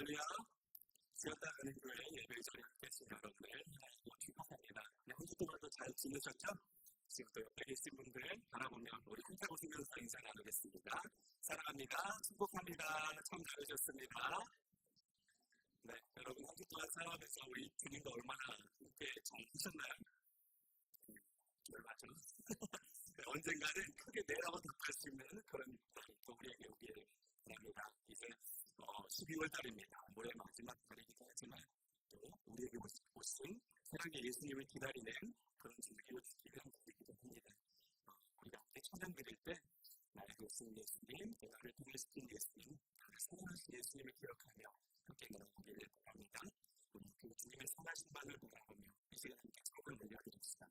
할렐루야. 쉬었다 가는 교회 예배 자리에 계신 여러분들 축하합니다. 한 주 동안도 잘 지내셨죠? 지금부터 옆에 계신 분들 바라보며 우리 함께 웃으면서 인사 나누겠습니다. 사랑합니다. 축복합니다. 참 잘하셨습니다. 네, 여러분 한 주 동안 살아가면서 우리 주님과 얼마나 함께 잘 하셨나요? 맞죠? 언젠가는 크게 내라고 답할 수 있는 그런 날이 또 우리에게 오기를 바랍니다. 이제 12월 달입니다. 올해 마지막 달이기도 하지만 또 우리에게 오신 사랑의 예수님을 기다리는 그런 준비를 기대하는 달이기도 합니다. 우리가 앞에 찬양 드릴 때 나의 오신 예수님, 나를 통일시킨 예수님, 나를 사랑하신 예수님을 기억하며 함께 나아가기를 바랍니다. 그 주님의 선하신 만을 바라보며 이 시간 함께 찬양을 올려드립시다.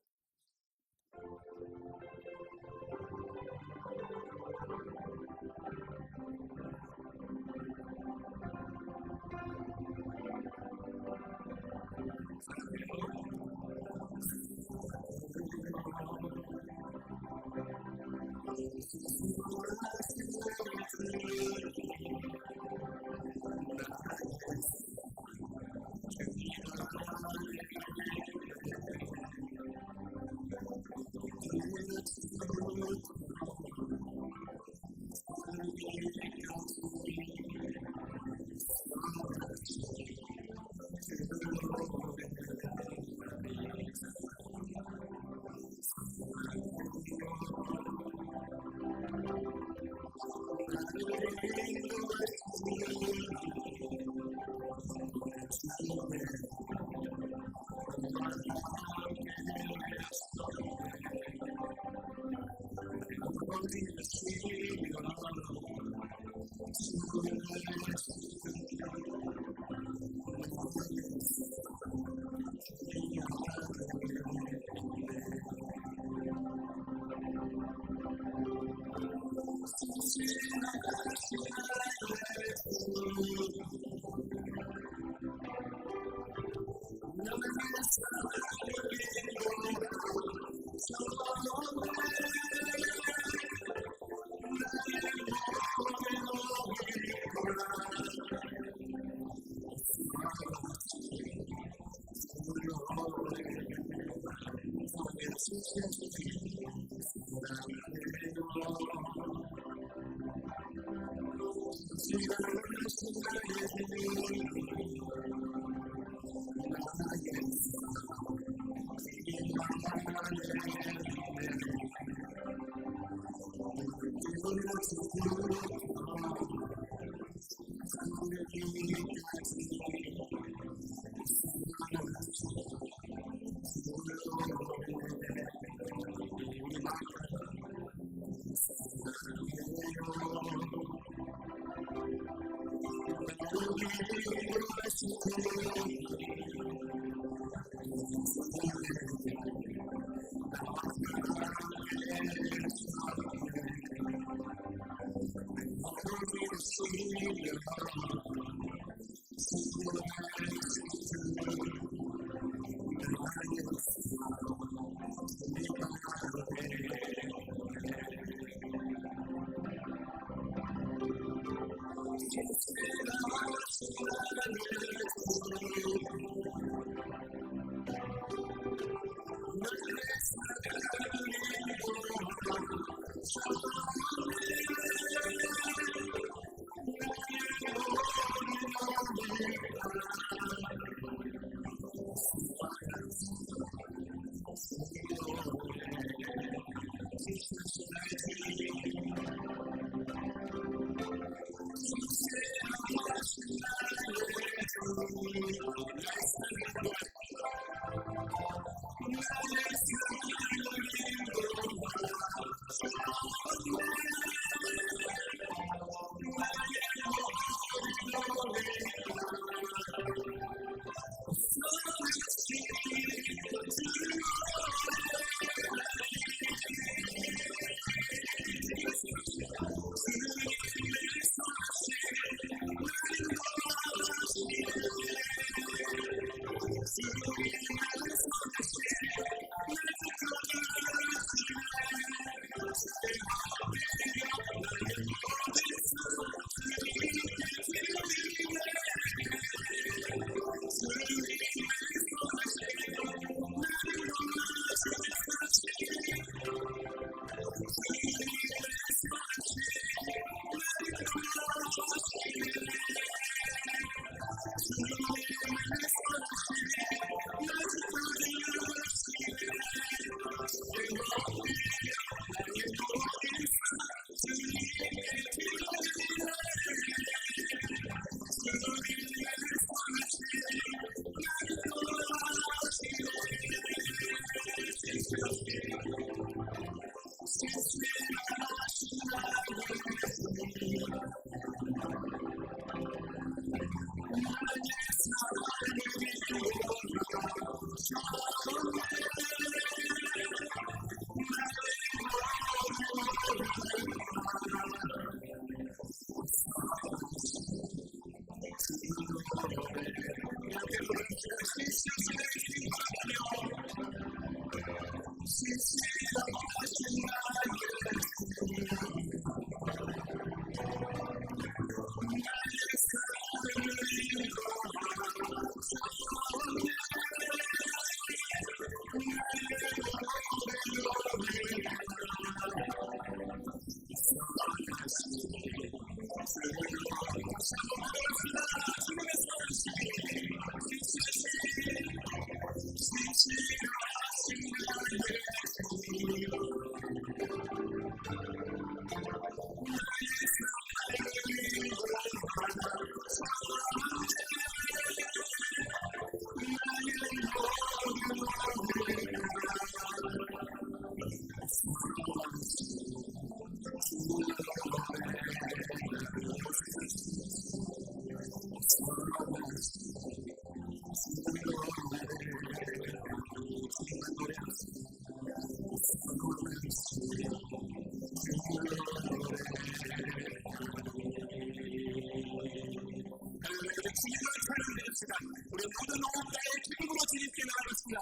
모든 노동자의 기쁨으로 주님께 나가겠습니다.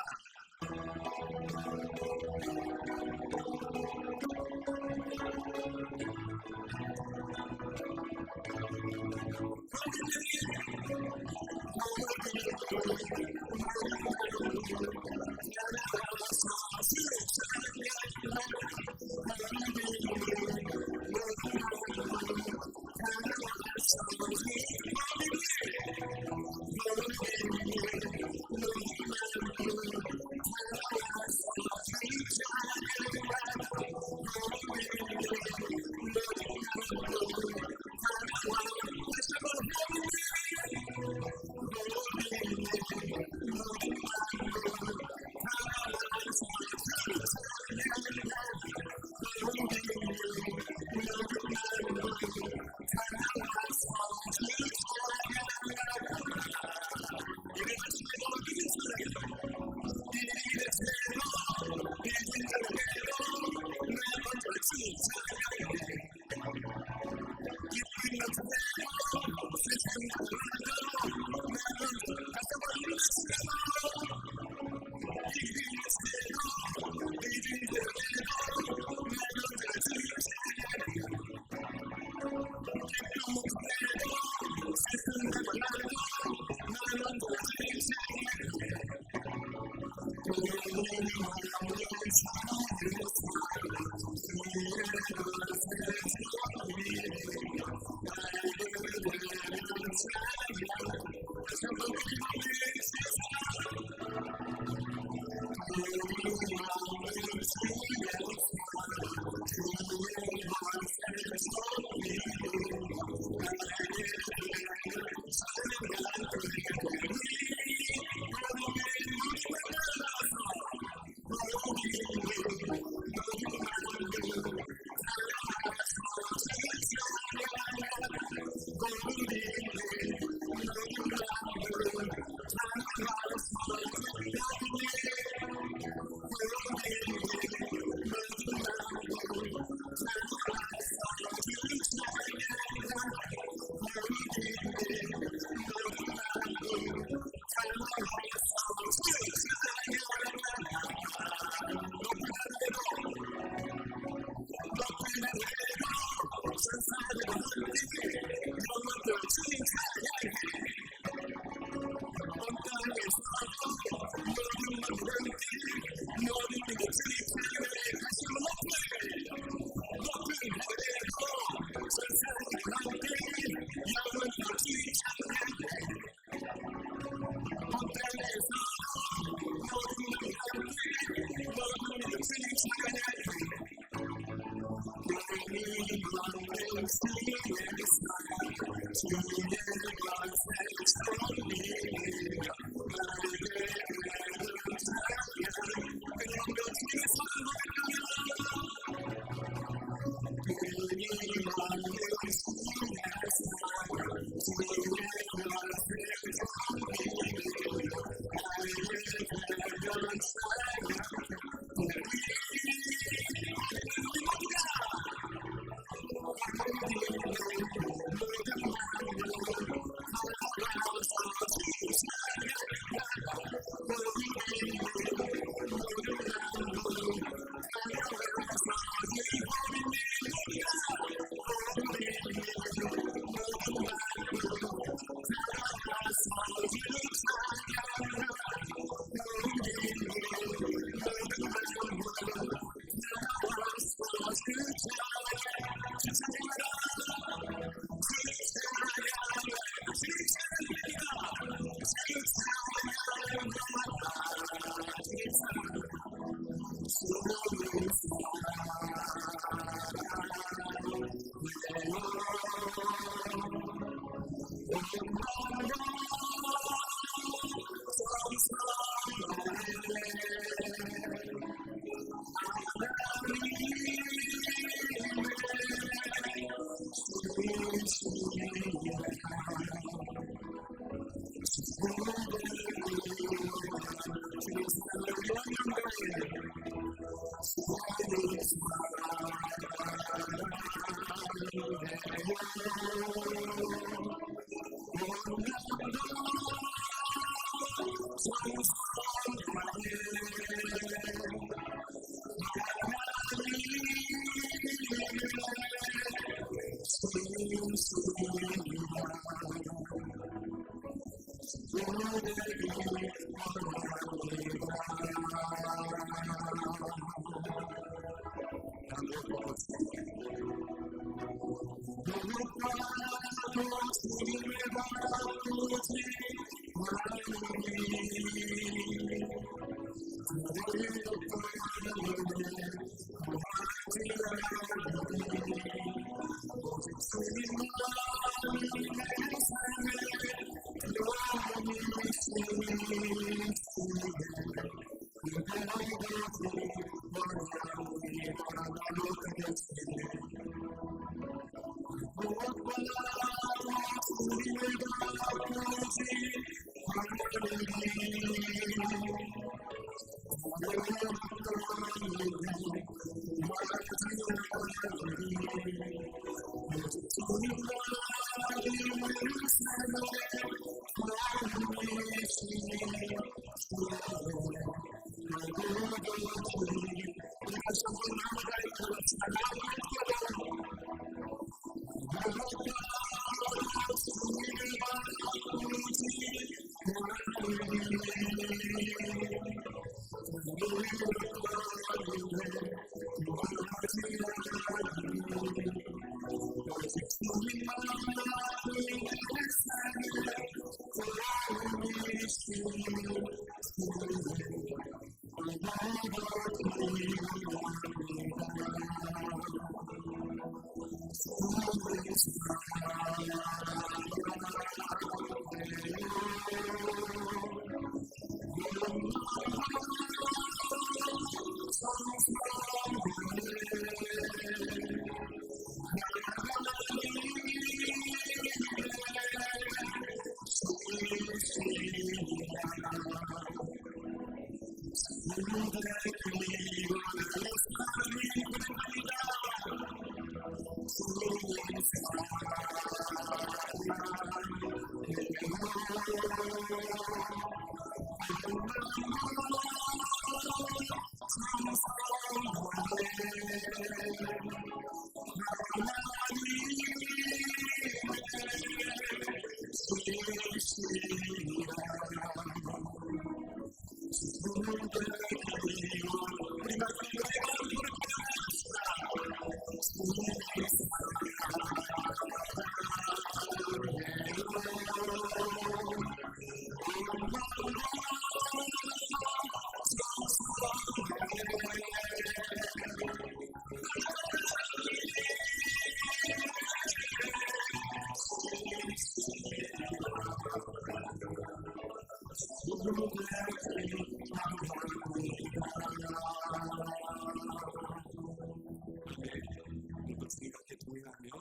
이렇게 동의하면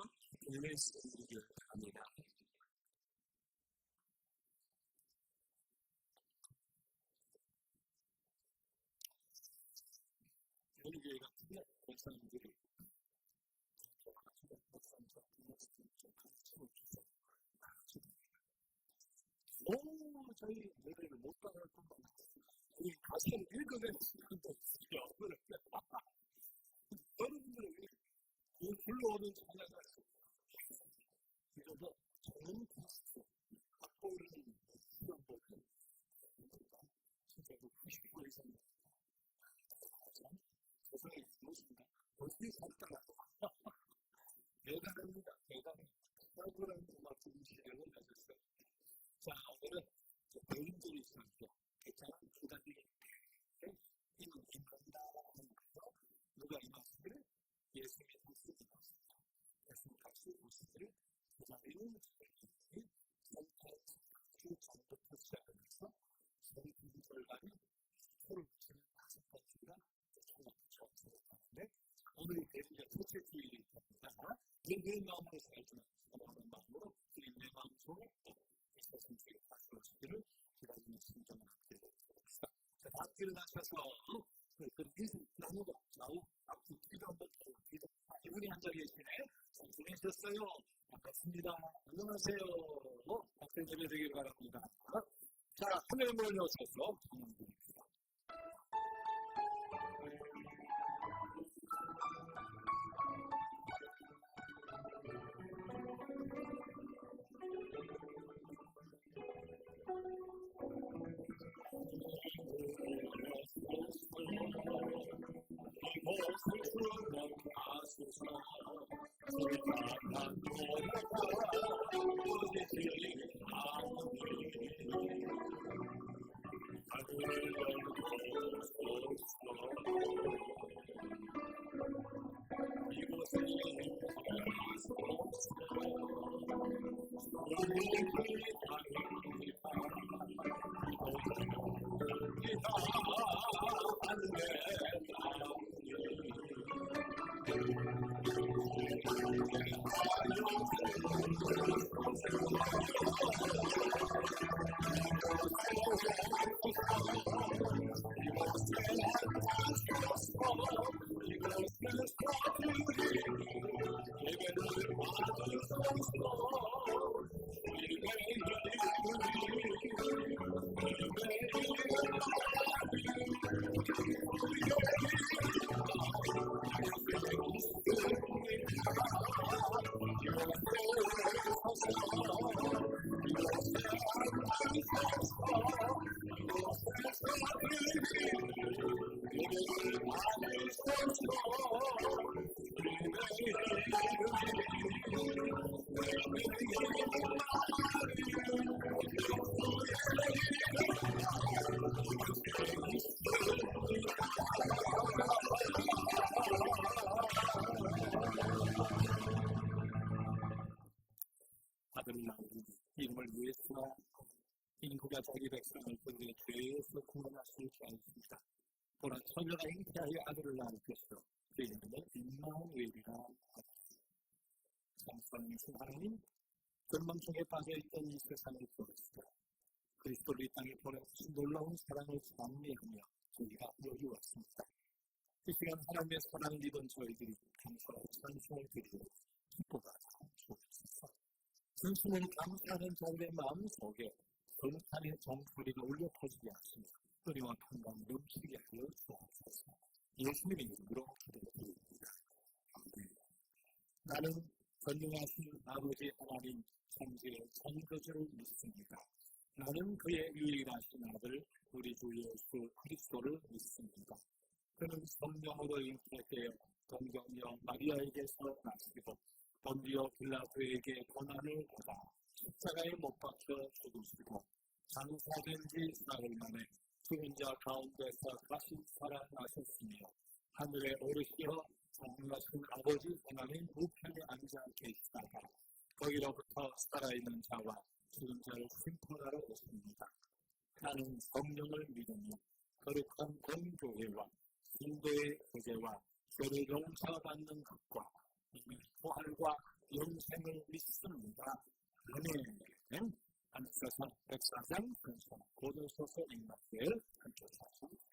오늘 시간을 합니다. 우리 교회 같은 데 목사님들이 저희 노래를 못 따라할 뿐만 아니라 우리 가사를 읽으면 그것도 없어요. 여러분들은 그 불러오는 찬양을 그래서 저는 앞보이는 이런 것은 진짜 90% 이상 세상에 무엇인가 어떻게 살다가 대단합니다. 대단해. 그런 정말 좋은 시간을 가졌어요. 자, 오늘은 배움들이 있었죠. 괜찮아? 부담이 이는 인간이다 하면서 누가 이 말씀을 예수님의 모습을 봤습니다. 예수님 같이 모습을 부담이는 선택 그 전부터 시작하면서 저희 분들과는 서로 붙이는 5가지가 처음부터 들어가는데 오늘 이제 첫째 주일입니다. 내 마음으로 살지만 그런 마음으로 내 마음 속에 예수님의 말씀을 기다리는 심정을 갖게 됩니다. 자, 다 일어나셔서 나누고 좌우 앞뒤 기도 한번 기도. 이분이 앉아 계시네. 잘 지내셨어요? 반갑습니다. 안녕하세요. 박수 예배 되길 바랍니다. 자, 하늘 몰려오셔서 기도 드립니다. 아들을 낳은 이름을 위해서 인구가 자기 백성을 그들의 죄에서 구원할 수 있게 하였습니다. 또한 처녀가 잉태하여 아들을 낳을 것이요 그 이름을 임마누엘이라 하였습니다. 성삼위신 하나님, 절망중에 빠져있던 이 세상을 구원하시고 그리스도를 이 땅에 보내주신 놀라운 사랑을 찬미하며 저희가 여기 왔습니다. 이 시간 하나님의 사랑을 믿은 저희들이 감사와 찬송을 드리고 기뻐하자 주옵소서. 진심으로 감사하는 자들의 마음 속에 성탄의 정소리가 울려 퍼지게 하시며 은혜와 평강 넘치게 하여 주옵소서. 예수님의 이름으로 기도드립니다. 아멘. 나는 전능하신 아버지 하나님 천지의 전거주를 믿습니다. 나는 그의 유일하신 아들 우리 주 예수 그리스도를 믿습니다. 그는 성령으로 잉태되어 동정녀 마리아에게서 나시고 본디오 빌라도에게 고난을 받아 십자가에 못 박혀 죽으시고 장사된 지 사흘 만에 죽은 자 가운데서 다시 살아나셨으며 하늘에 오르시어 전능하신 아버지 하나님 우편에 앉아 계시다가 거기로부터 살아있는 자와 죽은 자를 심판하러 오십니다. 나는 성령을 믿으며 거룩한 공교회와 신도의 교제와 죄를 용서받는 것과 부활과 영생을 믿습니다. 아멘. 안에서 백사장 근성 고도소서 임마누엘 함께 하십니다.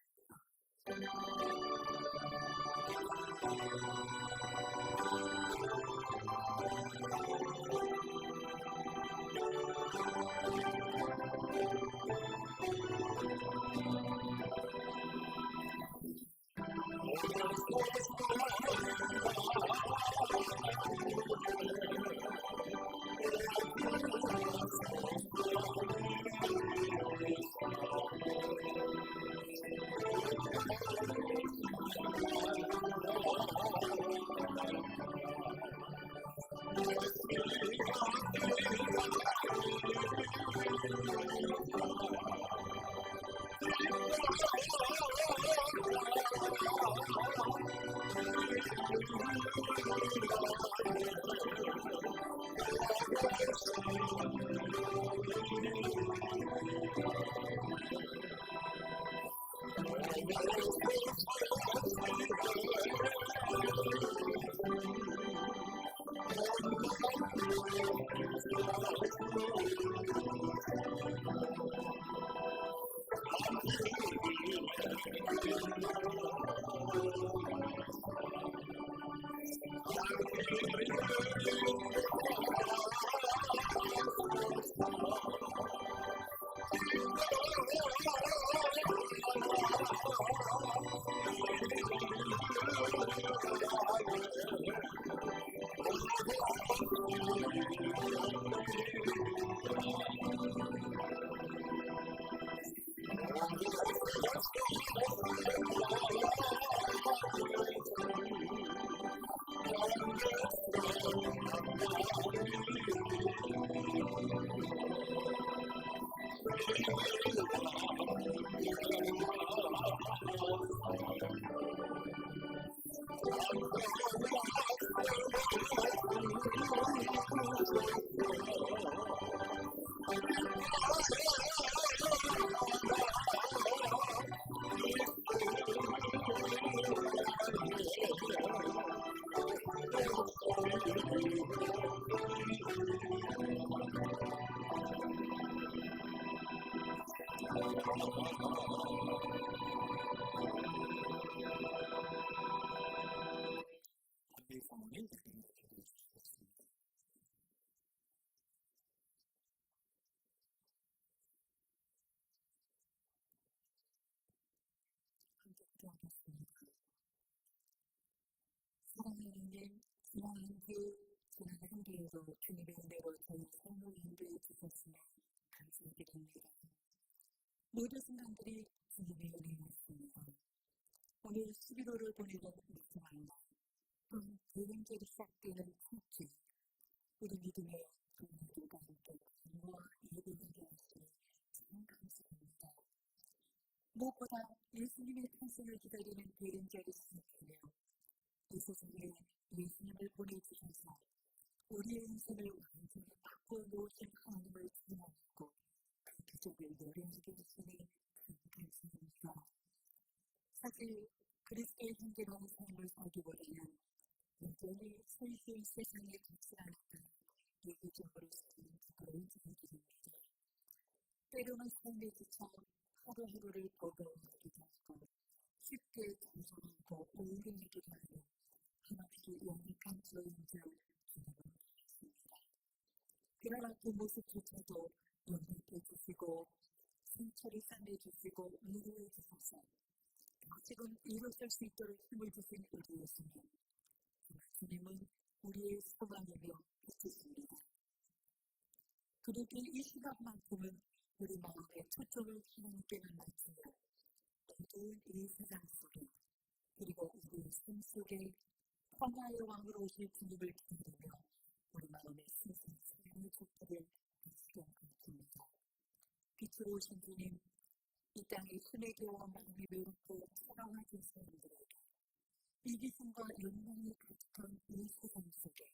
이 상황이 되겠습니다. 함께 기도하겠습니다. 사랑하는 지난 한 주에도 주님의 은혜로 저희 삶을 인도해 주셨으며 감사드립니다. 모든 순간들이 주님의 은혜였습니다. 오늘 11월을 보내는 마지막 날, 또한 대행절이 시작되는 첫째, 우리 믿음의 동료들과 함께 기도와 예배를 하시니 참 감사합니다. 무엇보다 예수님의 탄생을 기다리는 대행절이 시작되며 이 세상에 예수님을 보내주셔서 우리의 인생을 완전히 바꿔놓으신 하나님을 찬양하고 그 기적을 노래하게 하시니 큰 감사합니다. 사실 그리스도의 형제라는 삶을 살기보다는 여전히 슬슬 세상에 갇히지 않았던 예기적으로 사는 부끄러운 자들입니다. 때로는 삶에 지쳐 하루하루를 버거워하기도 하고 쉽게 겸손하고 오해하기도 하는 한없이 연약한 저희인 줄 주님을 믿습니다. 그러나 그 모습조차도 용납해 주시고 상처를 싸매주시고 위로해 주셔서 지금 일어설 수 있도록 힘을 주신 우리 예수님, 주님은 우리의 소망이며 빛이십니다. 그렇게 이 시간만큼은 우리 마음의 초점을 하나님께만 맞추며 모든 이 세상 속에 그리고 우리의 삶 속에 평화의 왕으로 오실 주님을 기다리며 우리 마음의 세상 사랑의 족보를 시간 감사합니다. 빛으로 오신 주님, 이 땅의 순애교와 마음이 외롭고 사랑하신 사람들에게 이기심과 욕망이 가득한 이 세상 속에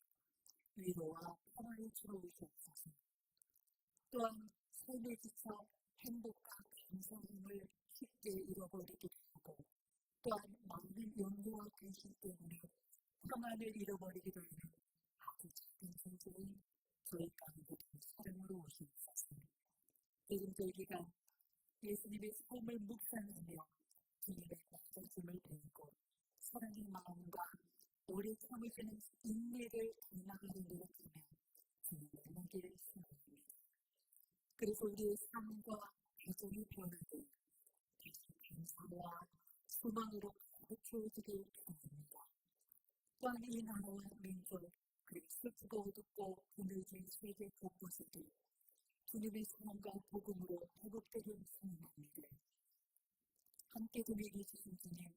위로와 평화를 주러 오시옵소서. 또한 삶에 지쳐 행복과 감사함을 쉽게 잃어버리기도 하고 또한 많은 연구와 근심 때문에 평안을 잃어버리기도 하는 아주 작은 존재인 저희 가운데 사랑으로 오시옵소서. 지금절 기간 예수님의 삶을 묵상하며 주님의 말씀을 배우고 사랑의 마음과 오래 참으시는 인내를 닮아가는 노력하며 주님을 만나기를 소원합니다. 그래서 우리의 삶과 가정이 변하되 다시 감사와 소망으로 가득 채워지길 바랍니다. 또한 이 나라와 민족 그리고 슬프고 어둡고 그늘진 세계 곳곳에도 주님의 사랑과 복음으로 회복되길 소원합니다. 함께 그에게 주신 주님,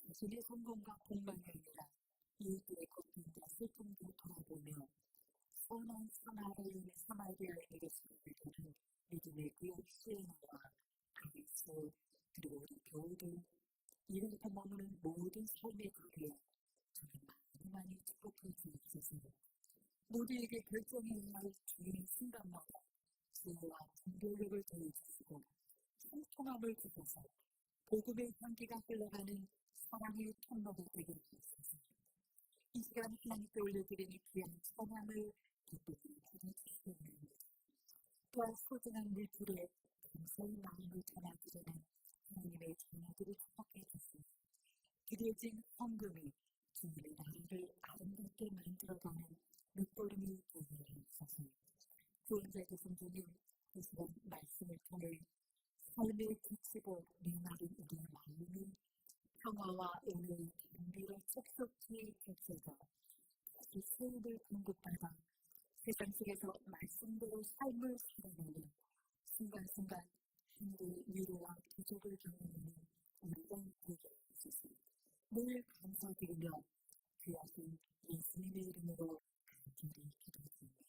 자신의 성공과 공만이 아니라 이웃들의 고통과 슬픔도 돌아보며 선한 사마리아인에게 소개되는 믿음의 그 시에나와 그리스 그리고 우리 교우들 이곳에 머무는 모든 삶의 거리에 주님 많이 축복해 주옵소서. 모두에게 결정해야 할 주의 순간마다 지혜와 분별력을 더해주시고 통통함을 주셔서 복음의 향기가 흘러가는 사랑의 통로가 되게 하옵소서. 이 시간 하나님께 올려드리는 귀한 찬양을 기쁘게 받아주시옵소서. 또한 소중한 물질에 감사의 마음을 전하드리는 하나님의 자녀들을 축복해 주시고 드려진 헌금이 주님의 나라를 아름답게 만들어가는 밑보름이 되게 하옵소서. 구원자 되신 주님, 이 시간 말씀을 통해 삶에 지치고 메마른 우리의 마음이 평화와 은혜의 경비를 촉촉히 펼쳐서 다시 수입을 공급받아 세상 속에서 말씀대로 삶을 살아내는 순간순간 아픔과 위로와 기적을 경험하는 우리가 되게 하소서. 늘 감사드리며 귀하신 예수님의 이름으로 간절히 기도드립니다.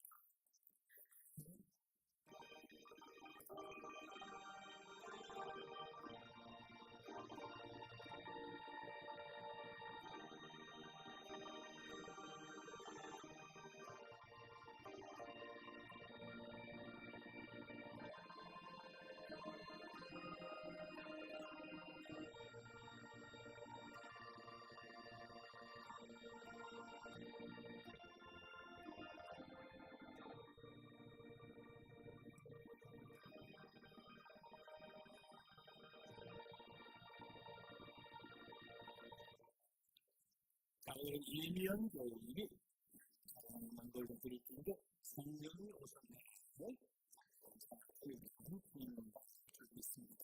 이면 교인이 만들고 드리는 게 성령이 오셨네. 하나님은 주고 있습니다.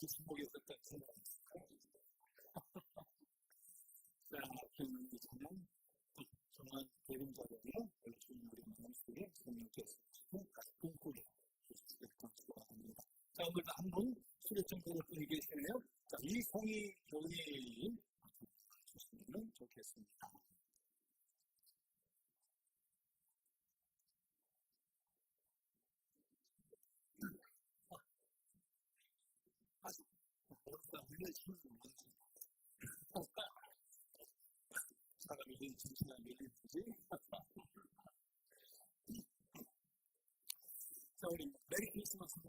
축복했었던 자, 그러면 정말 대림자들이요, 주님 우리 마음속에 성령께서 꿈꾸게 주시겠다고 축복합니다. 자, 오늘도 한 분 수료청소를 분이 계시네요. 자, 이송희 교님 주시면 좋겠습니다. 사람이 정신을 밀리지. 자, 우리 메리 크리스마스.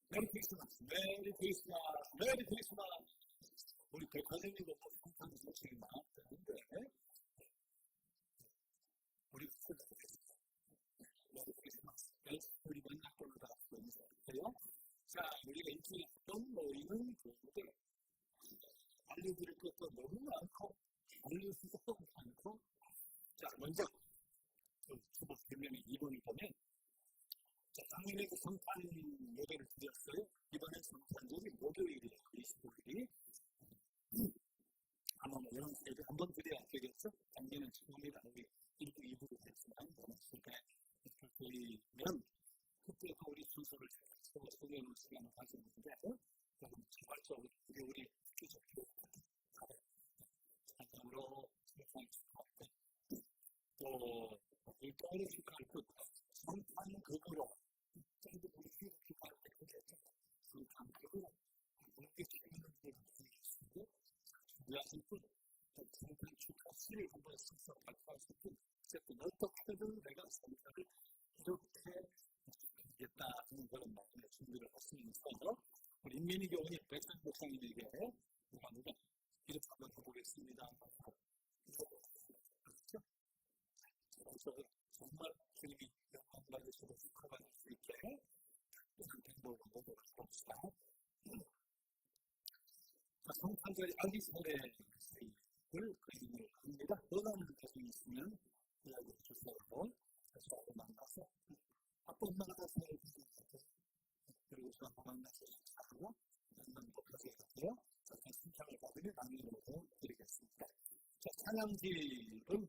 메리 크리스마스, 메리 크리스마스, 메리 크리스마스. 우리 백화점이고 성탄 소식이 나왔는데 우리 메리 크리스마스. 우리 맨날 걸어다 인사해요. 자, 우리가 일주일에 어떤 모임은 좋은데 알려드릴 것도 너무 많고 알릴 수도 많고. 자, 먼저 수복 대면의 2번을 보면 자, 작년에도 성탄 예배를 드렸어요. 이번엔 성탄절이 목요일이에요. 25일이. 아마 뭐 이런 예배 한번 드려야 되겠죠? 작년엔 처음이라 우리 1부, 2부로 됐지만 그때 드리면 그때도 우리 순서를 소개하는 시간을 가졌는데 여러분 자발적으로 우리 기적교 사장으로 세상에 또 일거리 기도할 때 성탄극으로 짧은 우리 기도할 때 그게 성탄극으로 그렇게 재밌는 데가 있으시고 준비하실 분 성탄 축하 시를 한번 써서 발표하실 분 어쨌든 어떻게든 내가 성탄을 이렇게 하겠다는 그런 마음의 준비를 하시면서 우리 인민이 교원이 백상 목사님에게 누가 기도 한번 해보겠습니다. 그렇죠? 그래서 정말 주님이 영광 받으시고 축하받을 수 있게 특별한 행복을 보도록 합시다. 성탄절 아기 세례를 그림을 합니다. 원하는 가정이 있으면 이야기해 주세요. 다시 한번 만나서 아빠 엄마가 다 세례를 주셨어요. 그리고 저 아빠 만나서 하고 만나는 것까지 해가지고 잠깐 신청을 받으면 남겨놓고 드리겠습니다. 자, 찬양지는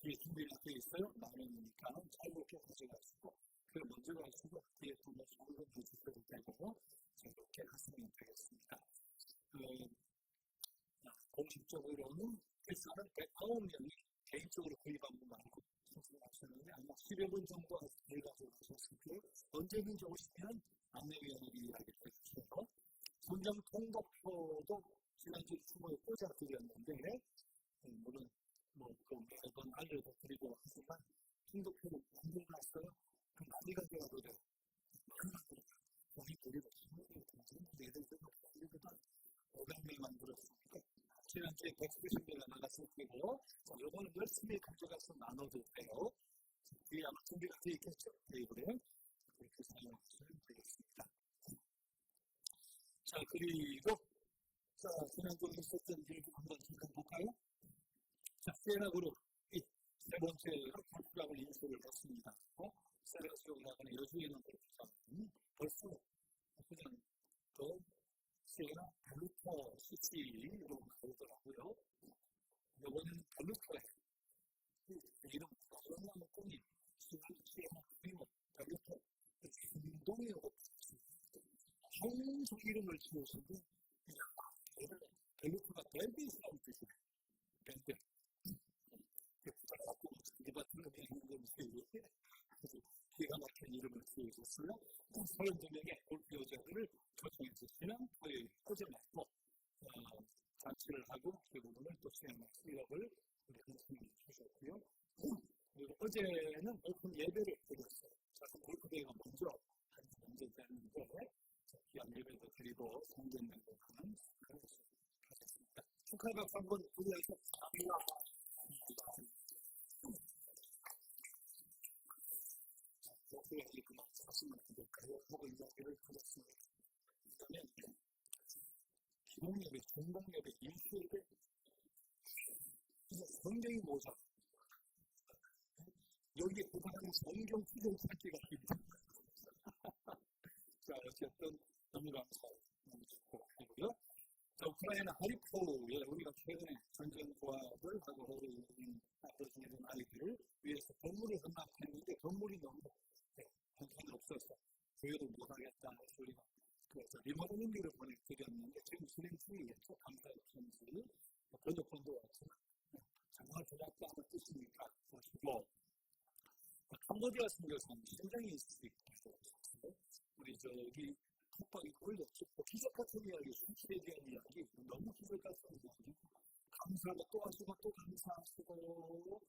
뒤에 준비가 되어 있어요. 나누니까 짧게 가져가시고 그걸 먼저 가시고 뒤에 두 번씩 해주셔도 되고 이렇게 하시면 되겠습니다. 공식적으로는 일단은 109명이 개인적으로 구입한 말고 하셨는데 아마 10여 분 정도 들어가서 하셨을 언제든지 오시면 안내위원회를 이야기를 해주셔서 선정 통보표도 지난주 주말에 꽂아드렸는데 물론 매번 알려드리고 하지만 통보표를 만들어놨어요. 그럼 많이 가져가도 돼요. 많이 드리고 예를 들어 우리보다 500명 만들었으니까 지난주에 190개가 나갔을 테고 이거는 열심히 가져가서 나눠도 돼요. 뒤에 아마 준비가 되어 있겠죠? 테이블에 그렇게 사용하시면 되겠습니다. 자, 그리고 지난주에 있었던 일도 한번 잠깐 볼까요? 자, 세라 그룹 세 번째 프로그램을 인수를 했습니다. 세라 수요일하고는 여주에는 벌써 그냥 또 세라 벨루터 CC로 나오더라고요. 이번에는 벨루터예요. 이름 너무너무 꿈이 세라 벨루터 운동의 한송 이름을 지어서도 벨루터가 밴드이라는 뜻이에요. 밴드. 디바트는 기가 막힌 이름을 지으셨어요. 32명의 골프 여자들을 초청해 주시면 토요일 어제 말고 잔치를 하고 그 부분을 또 수행할 수업을 우리 선생님이 주셨고요. 그리고 어제는 오픈 예배를 드렸어요. 그래서 골프 대회가 먼저 됐는데 귀한 예배도 드리고 성전명도 하는 그런 하셨습니다. 축하 박수 한번 드려서 목표에 그만 사실만 부족하여 혹은 이야기를 드렸습니다. 그다음에 기독예배, 종목예배, 일수예배 성경이 뭐죠? 여기에 부과하는 성경 구절 찾기가 힘듭니다. 자, 어쨌든 너무 감사하고 너무 좋고 하고요. 자, 우크라이나 하리코프에 우리가 최근에 전쟁 조합을 하고 있는 아이들을 위해서 건물을 헌납했는데 건물이 너무 형편이 없어서 교회도 못하겠다 해서 우리가 그래서 리모델링비를 보내드렸는데 지금 진행 중이겠죠. 감사의 편지 번역본도 왔지만 정말 제작자 하나 뜻이니까 보시고 캄보디아 선교사님 심장이 있을 수 있고 우리 저기 톡방이 올렸죠. 기적 같은 이야기, 수치에 대한 이야기 너무 기적 같은 이야기 감사하고 또 하시고 또 감사하시고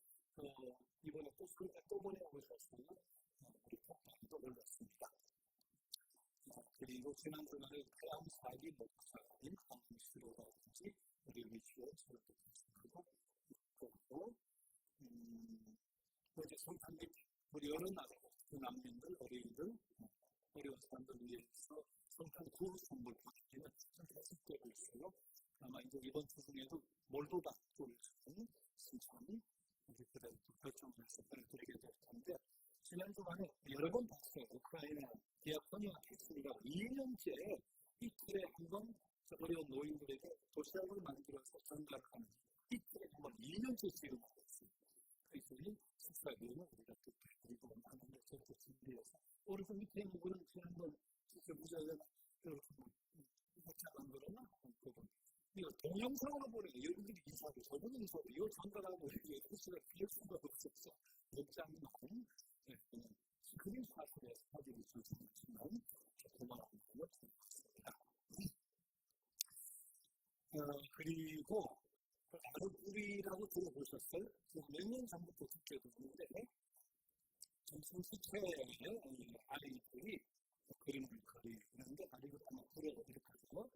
이번에 또 소리가 또 보내오셨어요. 우리 톡방도 올렸습니다. 그리고 지난 주말에 태양 사기 목사인 강시로라든지 우리 위치에 저렇게 하고 있고 또 이제 성탄 및 우리 여러 나라 그 난민들 어린이들 어려운 사람들 위해서 성탄 구호 선물 받기는 계속되고 있어요. 아마 이제 이번 주 중에도 몰도바 쪽에서는 신청이 우리들의 결정을 해서 보내드리게 될 텐데 지난 주말에 여러 번 봤어요. 우크라이나 디아코니아 캐슬리가 2년째 이틀에 한 번 어려운 노인들에게 도시락을 만들어서 전달하는 이틀에 한 번 2년째 지금 하고 있습니다. 그래서 이 식사기에는 우리가 또 그리고 하는 것을 준비해서 오른쪽 밑에 있는 분은 지난번 진짜 무자가 그렇게 못잡은 거로나 이거 동영상으로 보내요. 여러분들이 인사하고 저분은 인사하고 이걸 전달하고 이게 호수가 비할 수가 없어서 목장만 그냥 스크린 사실에 사진이 전송했지만 고마운 걸로 생각합니다. 그리고 아르뿌리라고 들어보셨어요? 몇 년 전부터 듣게 됐는데 전통 수채의 아이들이 그림을 그리는데 아이들 하나 그려서 이렇게 하죠.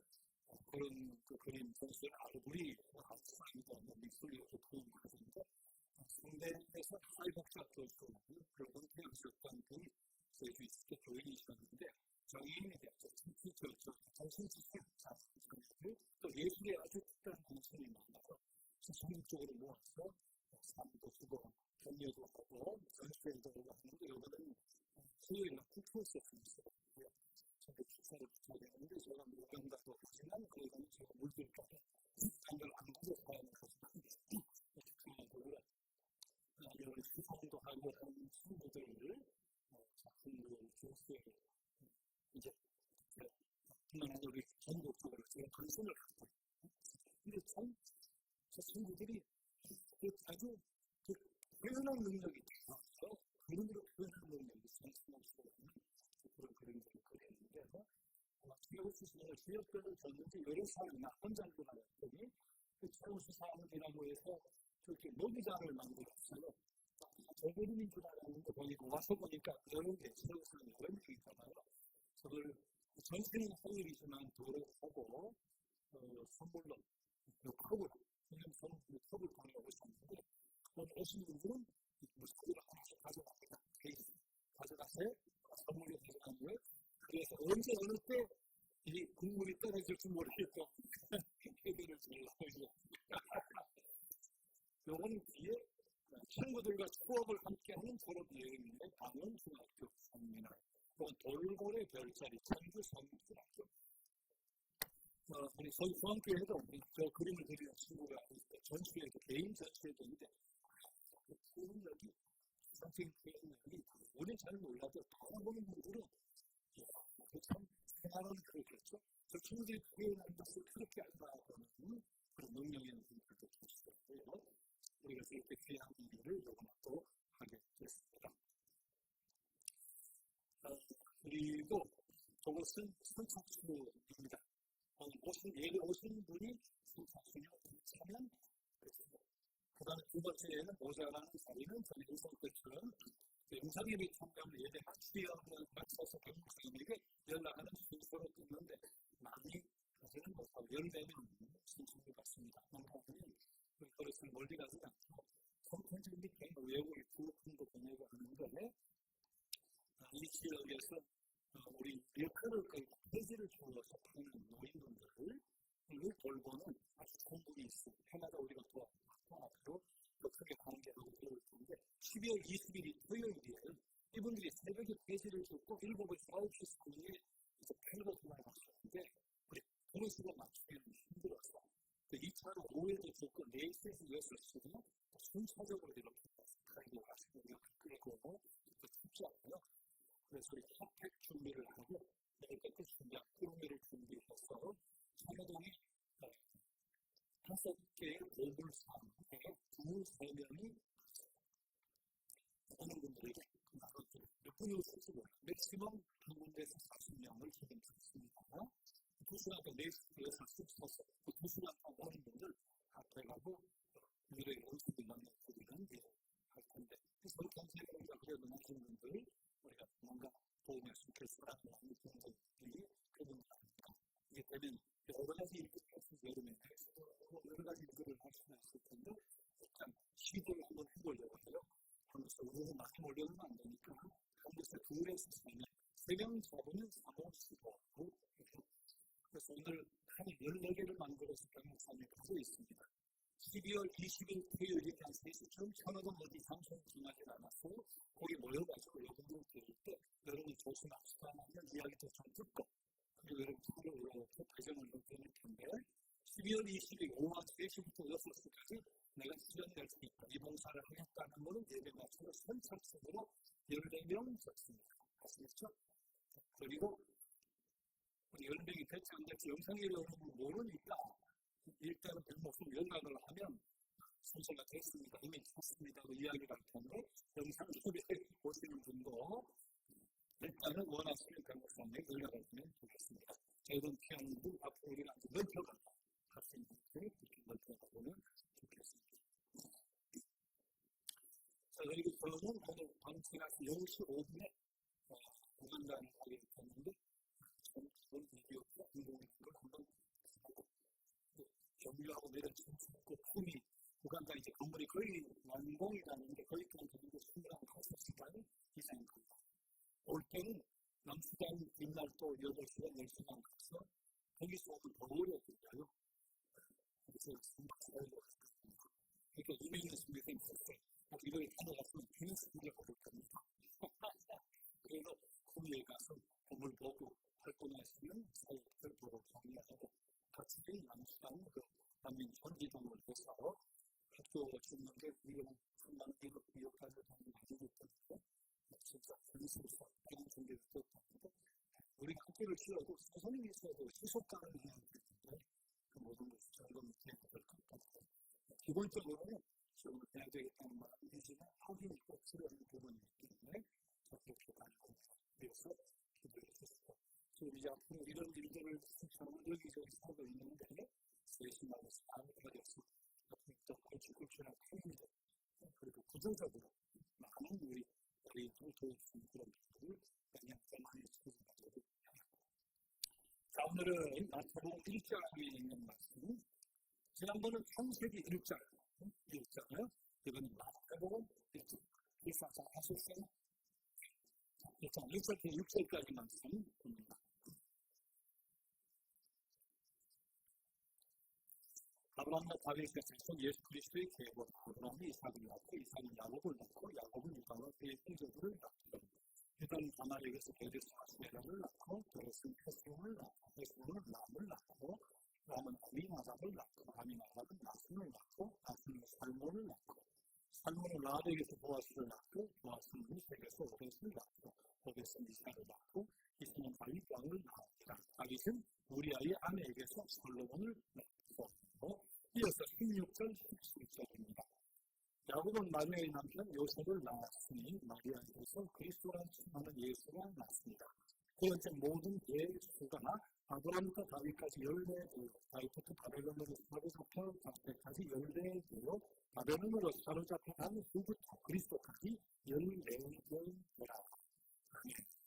그런 그 그림 전시를 아르뿌리 사이도 미술이라고 도움이 되는데 성대에서 사회복지학 교수 그런 태우셨던 분이 저희 주위에 교인이셨는데 정의인에 대해서 정신지식 또 예술에 아주 특별한 관심이 많아서 전국적으로 모아서 삶도 주고 격려도 하고 전시회도 하는데 이거는 수요일날 쿠퍼스에서 있어요. 저도 축사를 붙여야 되는데 제가 무병가도 하지만 그거는 제가 물들까지 장을 안 가서 사용을 하지만 이렇게 여러 수상도 하고 하는 친구들을 작품들 교수에 이제 뿐만 아니라 우리 전국적으로 제가 관심을 갖고 근데 참 저 친구들이 아주 표현한 능력이 있어서 그림으로 표현한 능력이 상승할 수 있는 그런 그림들을 그렸는데 최우수상을 지역별로 줬는데 여러 사람이 혼자도 나왔더니 그 최우수상이라고 해서 그렇게 모기장을 만들었어요. 저 그림인 줄 알았는데 거기 와서 보니까 여러 개 최우수상이 여러 명이 있잖아요. 저걸 전생의 생일이지만 도로하고 선물로 컵을 그냥 선물로 컵을 보내오셨는데 오신 분들은 무슨 컵을 하나씩 가져갑니다. 가져가세요. 선물로 가져가고요. 그래서 언제 어느 때 이 국물이 떨어질지 모르겠고 해결을 주려고 요거는 뒤에 친구들과 추억을 함께하는 졸업 여행인데 강원 중학교 3미나 또는 돌고래 별자리 천주 성중학교 우리 서울 중학교에도 저 그림을 그리는 친구가 전시회도 개인 전시회도 있는데 그 표현력이 선생님 표현력이 우리는 잘 몰라도 알아보는 분들은 참 생활하는 그렇겠죠. 저 친구들이 표현하는 것을 그렇게 알아보는 그런 능력 있는 분들도 계시더라고요. 우리가 이렇게 귀한 일을 요번에 또 하게 됐습니다. 그리고 저것은 선착순입니다. 예리 오신 분이 선착순이었다면 그 다음에 두 번째에는 모자라는 자리는 저희 의성 때처럼 영상예배 참가를 예배 취업을 마쳐서 백목사님에게 연락하는 순서로 끊는데 많이 가지는 못하고 14명 신청을 받습니다. 한국은 그것을 멀리 가지 않고 콘텐츠 밑에 외국에 구호품도 보내고 하는데 이 지역에서 우리 리어카를 폐지를 주어서 파는 노인분들을 돌보는 아주 공분이 있습니다. 해마다 우리가 도와주고 앞으로 더 크게 관계하고 그럴 텐데 12월 20일이 토요일이에요. 이분들이 새벽에 폐지를 줬고 7에서 9시 사이에 이제 팔고 돌아가셨는데 우리 도로수로 맞추기는 힘들어서 그 2차로 오후에도 줬고 4시에서 6시에 순차적으로 이렇게 가지고 가시고 그리고 또 춥지 않아요. 그래서 우리 핫팩 준비를 하고 내일까지 준비한 프로미를 준비해서 상해동에 5개의 보물상에 2-3명이 오는 분들에게 나눠주고 몇 분이 오실지 몰라요. 맥시멈 한 군데에서 40명을 지금 잡습니다. 2시간 동안 4시에서 숙소서 2시간 동안 오는 분들 앞에 가고 유래의 음식을 만나드리는 일을 할 텐데 그래서 경제를 우리가 그래도 나신 분들 우리가 뭔가 도움을 시킬 수 있는 분들이 그러면 여러 가지 일들을 할 수 있는 여름에 여러 가지 일들을 할 수가 있을 텐데 일단 시도를 한번 해보려고 해요. 한국에서 너무 많이 몰려오면 안 되니까 한국에서 둘에서 세명 잡으면 3호 15하고 그래서 오늘 한 14개를 만들어서 강력산을 가고 있습니다. 12월 20일 토요일에 한 3시쯤 천호동 어디 방송 기나지 않았어요. 거기 모여가지고 여러분들 들을 때 여러분이 조심합시다 하면 이야기도 좀 듣고 그리고 여러분 서로 이렇게 배경을 넣을 텐데 12월 20일 오후 3시부터 6시까지 내가 수련할 수 있다. 이 봉사를 하겠다는 것은 예배 마치고 선착순으로 14명 적습니다. 아시겠죠? 그리고 14명이 될지 안 될지 영상에 여러분 모르니까 일단은 별목숨 연락을 하면 순서가 됐습니다. 이미 쳤습니다고 이야기를 할 텐데 영상에 보시는 분도 일단은 원하시는 강목사님에 연락을 하면 되겠습니다. 저희는 피하는분 앞으로 우리가 아주 넓혀간다. 같은 분들 이렇게 넓혀가보면 좋겠습니다. 자, 그리고 저는 오늘 방송에서 0시 5분에 공연단을 하게 됐는데 저는 비디오가 운동하는 걸 한번 하고 경유하고 내려치고 품이 구간가 이제 건물이 거의 완공이라는데 거기까지 되는데 25시간 이상인 겁니다. 올 때는 남수단 옛날 또 8시간, 10시간 가서 거기서 오면 더 오래 걸려요. 그래서 그러니까 200년 준비된 것을 이걸 찾아갔으면 괜히 스피드를 얻을 겁니다. 그래서 거기에 가서 건물 보고 활동하시면 사역을 보고 정리하고 같이 남수단 그 난민 전지동을 해서 학교 짓는 게 우리는 3만 기업까지 돈을 가지고 있었는데 진짜 분수에서 그런 준비를 했었는데 우리가 학교를 지어도 선생님이 있어도 시속가를 해야 되는데 그 모든 것을 저희가 못해야 될 것 같아요. 기본적으로는 지원을 해야 되겠다는 말은 되지만 확인이 꼭 필요한 부분이 있기 때문에 그렇게 가지고 그래서 기도를 했었고 그리고 이제 앞으로 이런 일들을 여기저기 하고 있는데 세심하고서 마음을 가져서 앞으로 또 굵직굵직한 큰일들 그리고 구조적으로 많은 우리 도와주시는 그런 분들을 그냥 많이 찾아가지고 자, 오늘은 마태복음 1장에 있는 말씀 지난번은 창세기 1장이요. 이번엔 마태복음 1장 1장 하셨어요? 1장 1절부터 6절까지 말씀 봅니다. 아브라함과 다윗의 자손 예수 그리스도의 계보 아브라함이 이삭을 낳고 이삭은 야곱을 낳고 야곱은 유다와 그의 형제들을 낳고 유다는 다말에게서 베레스 아스메라를 낳고 베레스는 헤스론을 낳고 헤스론은 람을 낳고 람은 아미나답을 낳고 아미나답은 나순을 낳고 나순은 살몬을 낳고 살몬은 라합에게서 보아스를 낳고 보아스는 루스에게서 오벳을 낳고 오벳은 이삭을 낳고 이삭은 다윗 왕을 낳았다. 다윗은 우리아의 아내에게서 솔로몬을 낳고 이어서 16절, 17절입니다. 야곱은 마리아의 남편 요셉을 낳았으니 마리아에게서 그리스도라는称하는 예수가 낳습니다. 그 번째 모든 예수가 아브라함부터 다윗까지 14대요. 다윗부터 바벨론으로 사로잡혀 다윗까지 14대요. 바벨론으로 사로잡혀 간 후부터 그리스도까지 14대라.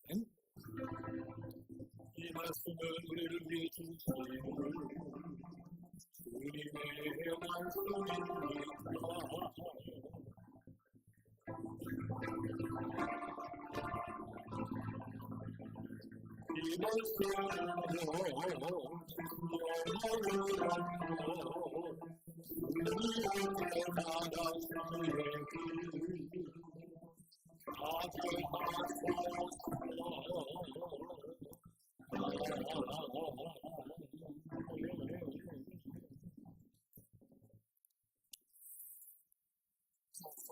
아멘. 이 말씀은 우리를 위해 주시는 주님의 말씀입니다. 이 말씀은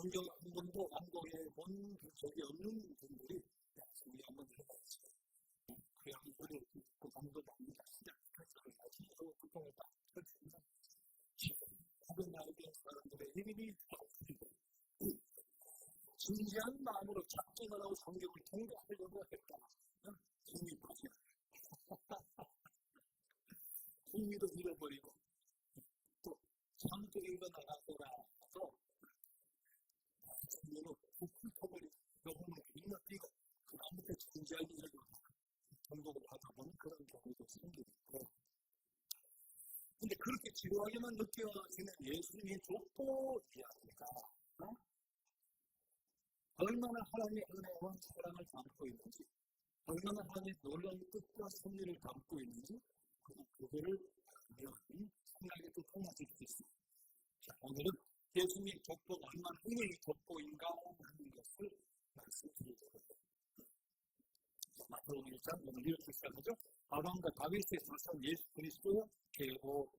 성경 한 번도 완곡해 본 적이 없는 분들이 우리 한번 해봤어요. 그래 한번 우리 그 방도 납니다. 시작해서 다시 또 구경을 딱 펼치면 지금 구경 나오게 사람들의 힘이 진지한 마음으로 작정을 하고 성경을 통독하려고 했다. 힘이 빠져. 흥미도 잃어버리고 또 참고 읽어나가더라도 성경을 푹 터버리고 너무 빛나뛰고 그 다음부터 진지하게 읽고 통독을 하다 보면 그런 경우도 생기고 지루하게만 느껴지는 예수님의 족보 이야기가 얼마나 하나님의 은혜와 사랑을 담고 있는지, 얼마나 하나님의 놀라운 뜻과 섭리를 담고 있는지 그거를 알면 생각이 또 달라질 수 있습니다. 자, 오늘은 예수님의 족보가 얼마나 은혜의 족보인가 하는 것을 말씀드리도록 합니다. 마태복음 1장 오늘 이렇게 시작하죠. 아브라함과 다윗의 자손 예수 그리스도의 계보라.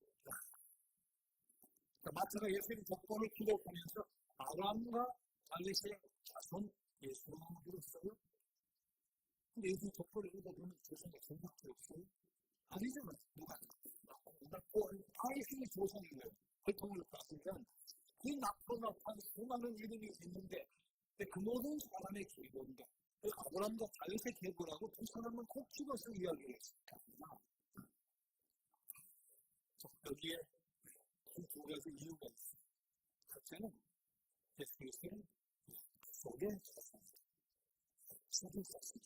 마태가 예수님의 족보를 기록하면서 아브라함과 다윗의 자손 예수님으로 써요. 근데 예수님 족보를 읽어보면 조상이 생각도 없어요. 아니잖아요. 누가 다윗이 조상이에요. 혈통을 따지면 그 낙포낙한 수많은 이름이 있는데 그 모든 사람의 계보인데 그 아브라함과 다윗의 계보라고 두 사람은 콕 집어서 이야기를 했습니다. 여기에 두 가지 이유가 있어요. 첫째는 예수 그리스도는 속에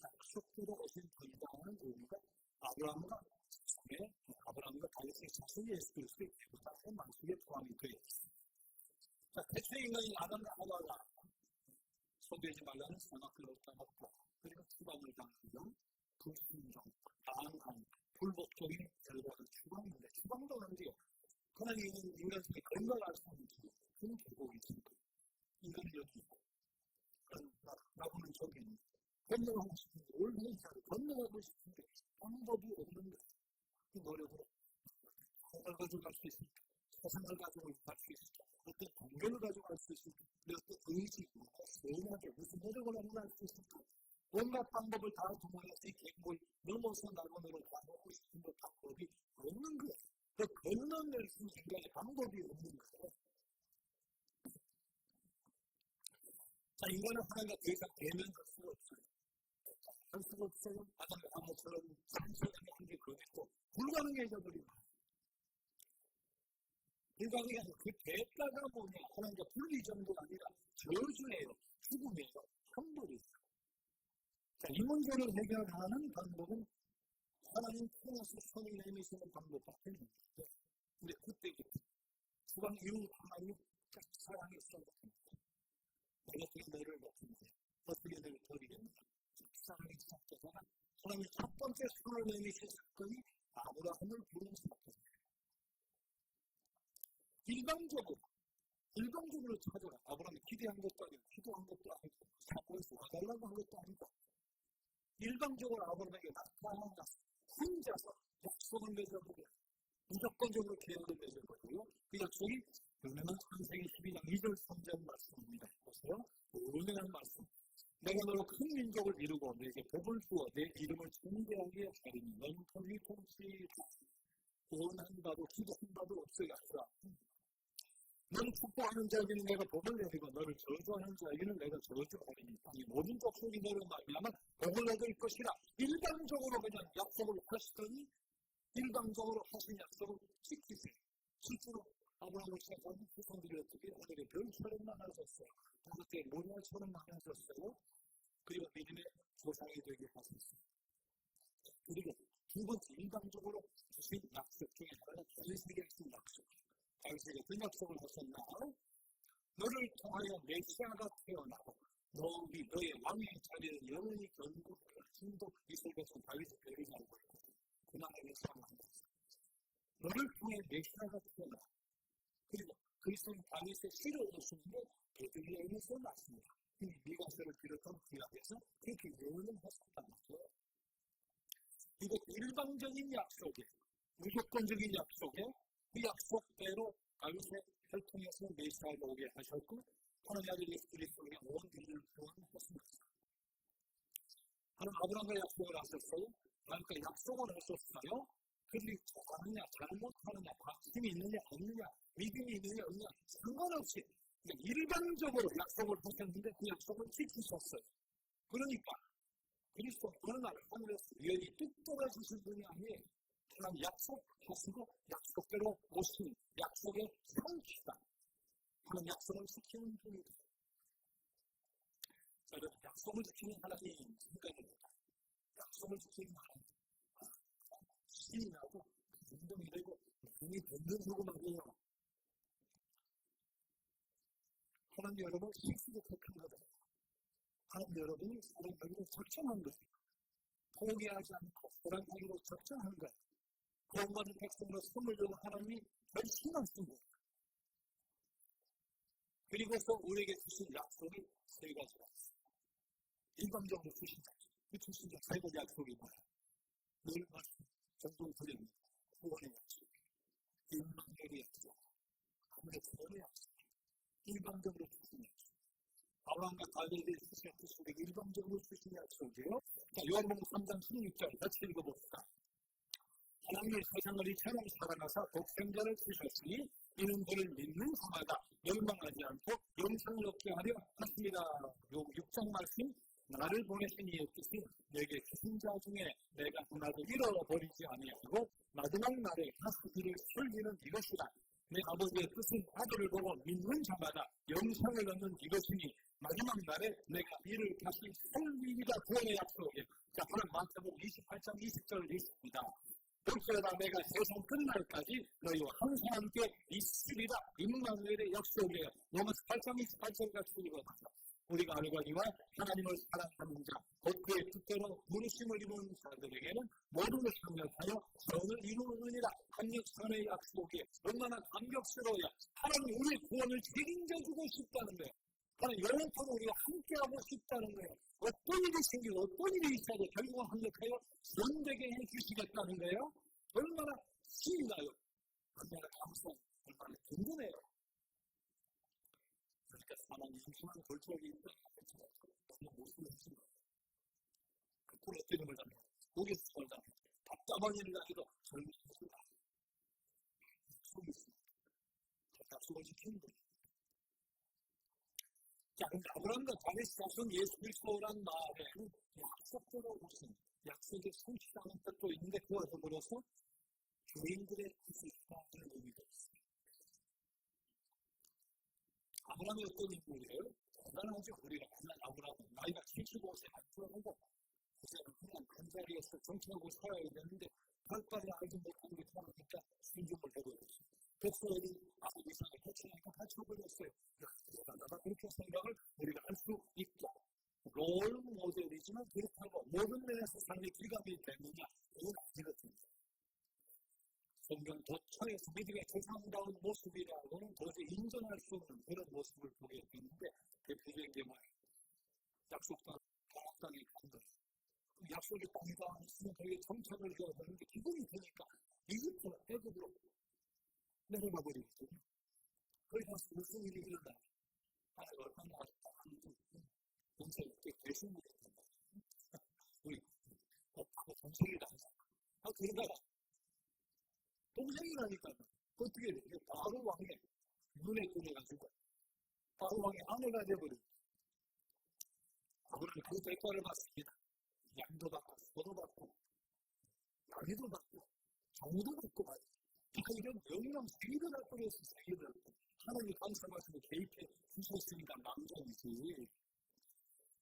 약속대로 오신 분이라는 의미가 아브라함과 다윗의 자손 예수 그리스도의 계보다의 만수에 포함이 되어 있습니다. 자, 태초의 인간인 아담과 하와가 소비하지 말라는 선악을 얻다먹고 그리고 추방을 당하던 불순종, 방황, 불법적인 결과가 추방인데 추방도 하는데요. 하나님은 인간 속에 건강할 수 없는 그런 계곡이 있습니다. 인간이 여기 있고 나보는 저기 있는데 건너가고 싶은데 올바른 자를 건너가고 싶은데 방법이 없는 거예요. 그 노력으로 건강을 가지고 갈 수 있습니까? 세상을 가지고 갈 수 있을까? 어떤 동료를 가지고 갈 수 있을까? 어떤 의지, 세밀하게 무슨 노력을 하면 갈 수 있을까? 온갖 방법을 다 동원해서 이 계곡을 넘어서 낙원으로 가보고 싶은 것 방법이 없는 거예요. 그 건너낼 수 있는 인간의 방법이 없는 거예요. 자, 인간은 하나님과 더 이상 대면할 수가 없어요. 할 수가 없어요. 아담과 하와처럼 산소량이 한 개 거겠고 불가능해져버린 거예요. 불가능해서 그 대가가 뭐냐? 하나님과 분리 정도가 아니라 저주예요. 죽음이에요. 형벌이에요. 자, 이 문제를 해결하는 방법은 하나님 통해서 손을 내미시는 방법밖에 없는데 근데 그때부터 수강 이후 하나님 사랑이 시작됩니다. 내가 어떻게 너를 먹겠는데 어떻게 너를 버리겠는데 사랑이 시작되다가 하나님의 첫 번째 손을 내미신 사건이 아브라함을 부르는 사건입니다. 일방적으로 찾아가 아브라함이 기대한 것도 아니고 기도한 것도 아니고 사고에서 와달라고 한 것도 아니고 일방적으로 아브라함에게 나타나서 혼자서 약속을 맺어보고 무조건적으로 계약을 맺어보고요. 그 약속이 유명한 창세기 12장 2절 3절 말씀입니다. 보세요. 유명한 말씀. 내가 너로 큰 민족을 이루고 너에게 복을 주어 내 이름을 존귀하게 하리니 너는 통치 구원한 바도 기도한 바도 없어야 하라. 너는 축복하는 자에게는 내가 복을 내리고 너를 저주하는 자에게는 내가 저주하리니 이 모든 족속이 너를 말미암아 복을 얻을 것이라. 일방적으로 그냥 약속을 하시더니 일방적으로 하신 약속을 지키세요. 실제로 아브라함을 시작하는 후손들이 어떻게 하늘의 별처럼 많아졌어요. 그때 모래처럼 많아졌어요. 그리고 믿음의 조상이 되게 하셨어요. 그리고 두 번째 일방적으로 주신 약속 중에 하나가 다윗에게 하신 약속. 다윗에게 어떤 약속을 하셨나? 너를 통하여 메시아가 태어나고 너의 왕의 자리를 영원히 견고하게 하신도 이스라엘 백성 다윗의 배를 알고 있거든. 그나마 메시아가 한다. 너를 통해 메시아가 태어나. 그리고 그리스도는 다윗의 씨를 얻었는데 베들레헴에서 났습니다. 이 미가서를 비롯한 구약에서 그렇게 예언을 했었단 말이에요. 이것 일방적인 약속에 무조건적인 약속에 그 약속대로 다윗의 혈통에서 메시아를 오게 하셨고 하나님 아들 예수 그리스도에게 온 인류를 구원하셨습니다. 하나님 아브라함과 약속을 하셨어요. 그러니까 약속을 하셨어요. 그들이 좋아하느냐 잘못하느냐 관심이 있느냐 없느냐 믿음이 있느냐 없느냐 상관없이 그냥 일반적으로 약속을 하셨는데 그 약속을 지키셨어요. 그러니까 그리스도 어느 날 하늘에서 우연히 뚝 떨어지신 분이 아니에요. 하나님 약속하시고 약속대로 오신 약속의 성취다. 그런 약속을 지키는 분이다. 여러분 약속을 지키는 하나님이 인간입니다. 약속을 지키는 하나님 신이 나고 운동이 되고 이미 던든 소금하고요. 하나님 여러분 실수도 택한 거다. 하나님 여러분이 사랑하기로 작정한 거예요. 포기하지 않고 사랑하기로 작정한 거예요. 구원받은 백성으로 선물 주는 하나님이 결심하신 거예요. 그리고서 우리에게 주신 약속이 세 가지가 있어요. 일방적으로 주신 약속. 그 주신 세 가지 약속이 뭐예요? 늘 말씀, 정동 드립니다. 구원의 약속, 인망의 약속, 하늘의 구원의 약속. 일방적으로 주신 약속. 아브라함과 다윗에게 주신 약속이 일방적으로 주신 약속이에요. 자, 요한복음 3장 16절 같이 읽어봅시다. 하나님이 세상을 이처럼 사랑하사 독생자를 주셨으니 이는 그를 믿는 자마다 멸망하지 않고 영생을 얻게 하려 하십니다. 요 6장 말씀 나를 보내신 이였듯이 내게 주신 자 중에 내가 하나도 잃어버리지 아니하고 마지막 날에 다시 이를 살리는 이것이다. 내 아버지의 뜻은 아들을 보고 믿는 자마다 영생을 얻는 이것이니 마지막 날에 내가 이를 다시 살리리라. 구원의 약속에 자, 그럼 마태복음 28장 20절을 읽습니다. 그러나 내가 세상 끝날까지 너희와 항상 함께 있으리라. 임마누엘의 약속이에요. 로마서 8장 28절 같이 읽어봐서 우리가 알거니와 하나님을 사랑하는 자, 곧 그의 뜻대로 부르심을 입은 자들에게는 모두를 협력하여 선을 이루느니라. 합력선의 약속이 얼마나 감격스러워요. 하나님 우리의 구원을 책임져주고 싶다는 거예요. 하나님 영원토록 우리가 함께하고 싶다는 거예요. 어떤 일이 생기고 어떤 일이 있어도 결국은 합력하여 선되게 해주시겠다는 거예요. 얼마나 힘이 나요. 얼마나 감사해요. 얼마나 든든해요. 그러니까 사람이 심심한 골짜기 있다. 너무 모순했지. 그 부러뜨림을 당해. 고개에서 걸 당해. 답답한 일을 당해도 젊으셨습니다. 속이 있습니다. 약속을 지키는 거예요. 자, 근데 아브라함과 다윗이 자손 예수 그리스도란 말에는 약속대로 오신 약속의 성취라는 뜻도 있는데 그와 더불어서 교인들의 구속이라는 의미도 있습니다. 아브라함이 어떤 인물이에요? 대단하죠. 우리가 만난 아브라함은 나이가 75세 안 들어가고 그새는 그냥 한 자리에서 정치하고 살아야 되는데 별바리 알지 못하는 게 많으니까 순종을 해버렸어요. 백성들이 이상을 해치니까 다쳐버렸어요. 대단하다 그렇게 생각을 우리가 할 수 있죠. 롤 모델이지만 그렇다고 모든 면에서 상당히 기감이 되느냐? 그건 아니거든요. 성경 도처에서 믿음의 조상다운 모습이라고는 도저히 인정할 수 없는 그런 모습을 보게 되는데 대표적인 게 뭐예요? 약속 땅에 간 거예요. 약속의 땅이다 있으면 거기에 정착을 해야 되는데 기분이 드니까 이집트로 애굽으로 내려가 버리거든요. 거기 가서 무슨 일이 일어나요? 하나가 얼마나 동생이 대신이 된다. 우리 동생이다 하자. 그러다가 동생이라니까 어떻게 돼? 바로 왕의 눈에 들어가지고 바로 왕의 아내가 돼버려요. 아브라함이 그 대가를 받습니다. 양도 받고 소도 받고 나귀도 받고 정도 받고 말이야. 이런 명령 세계를 할 뻔해서 세계를 하나님이 감사하시고 개입해 주셨으니까 망정이지.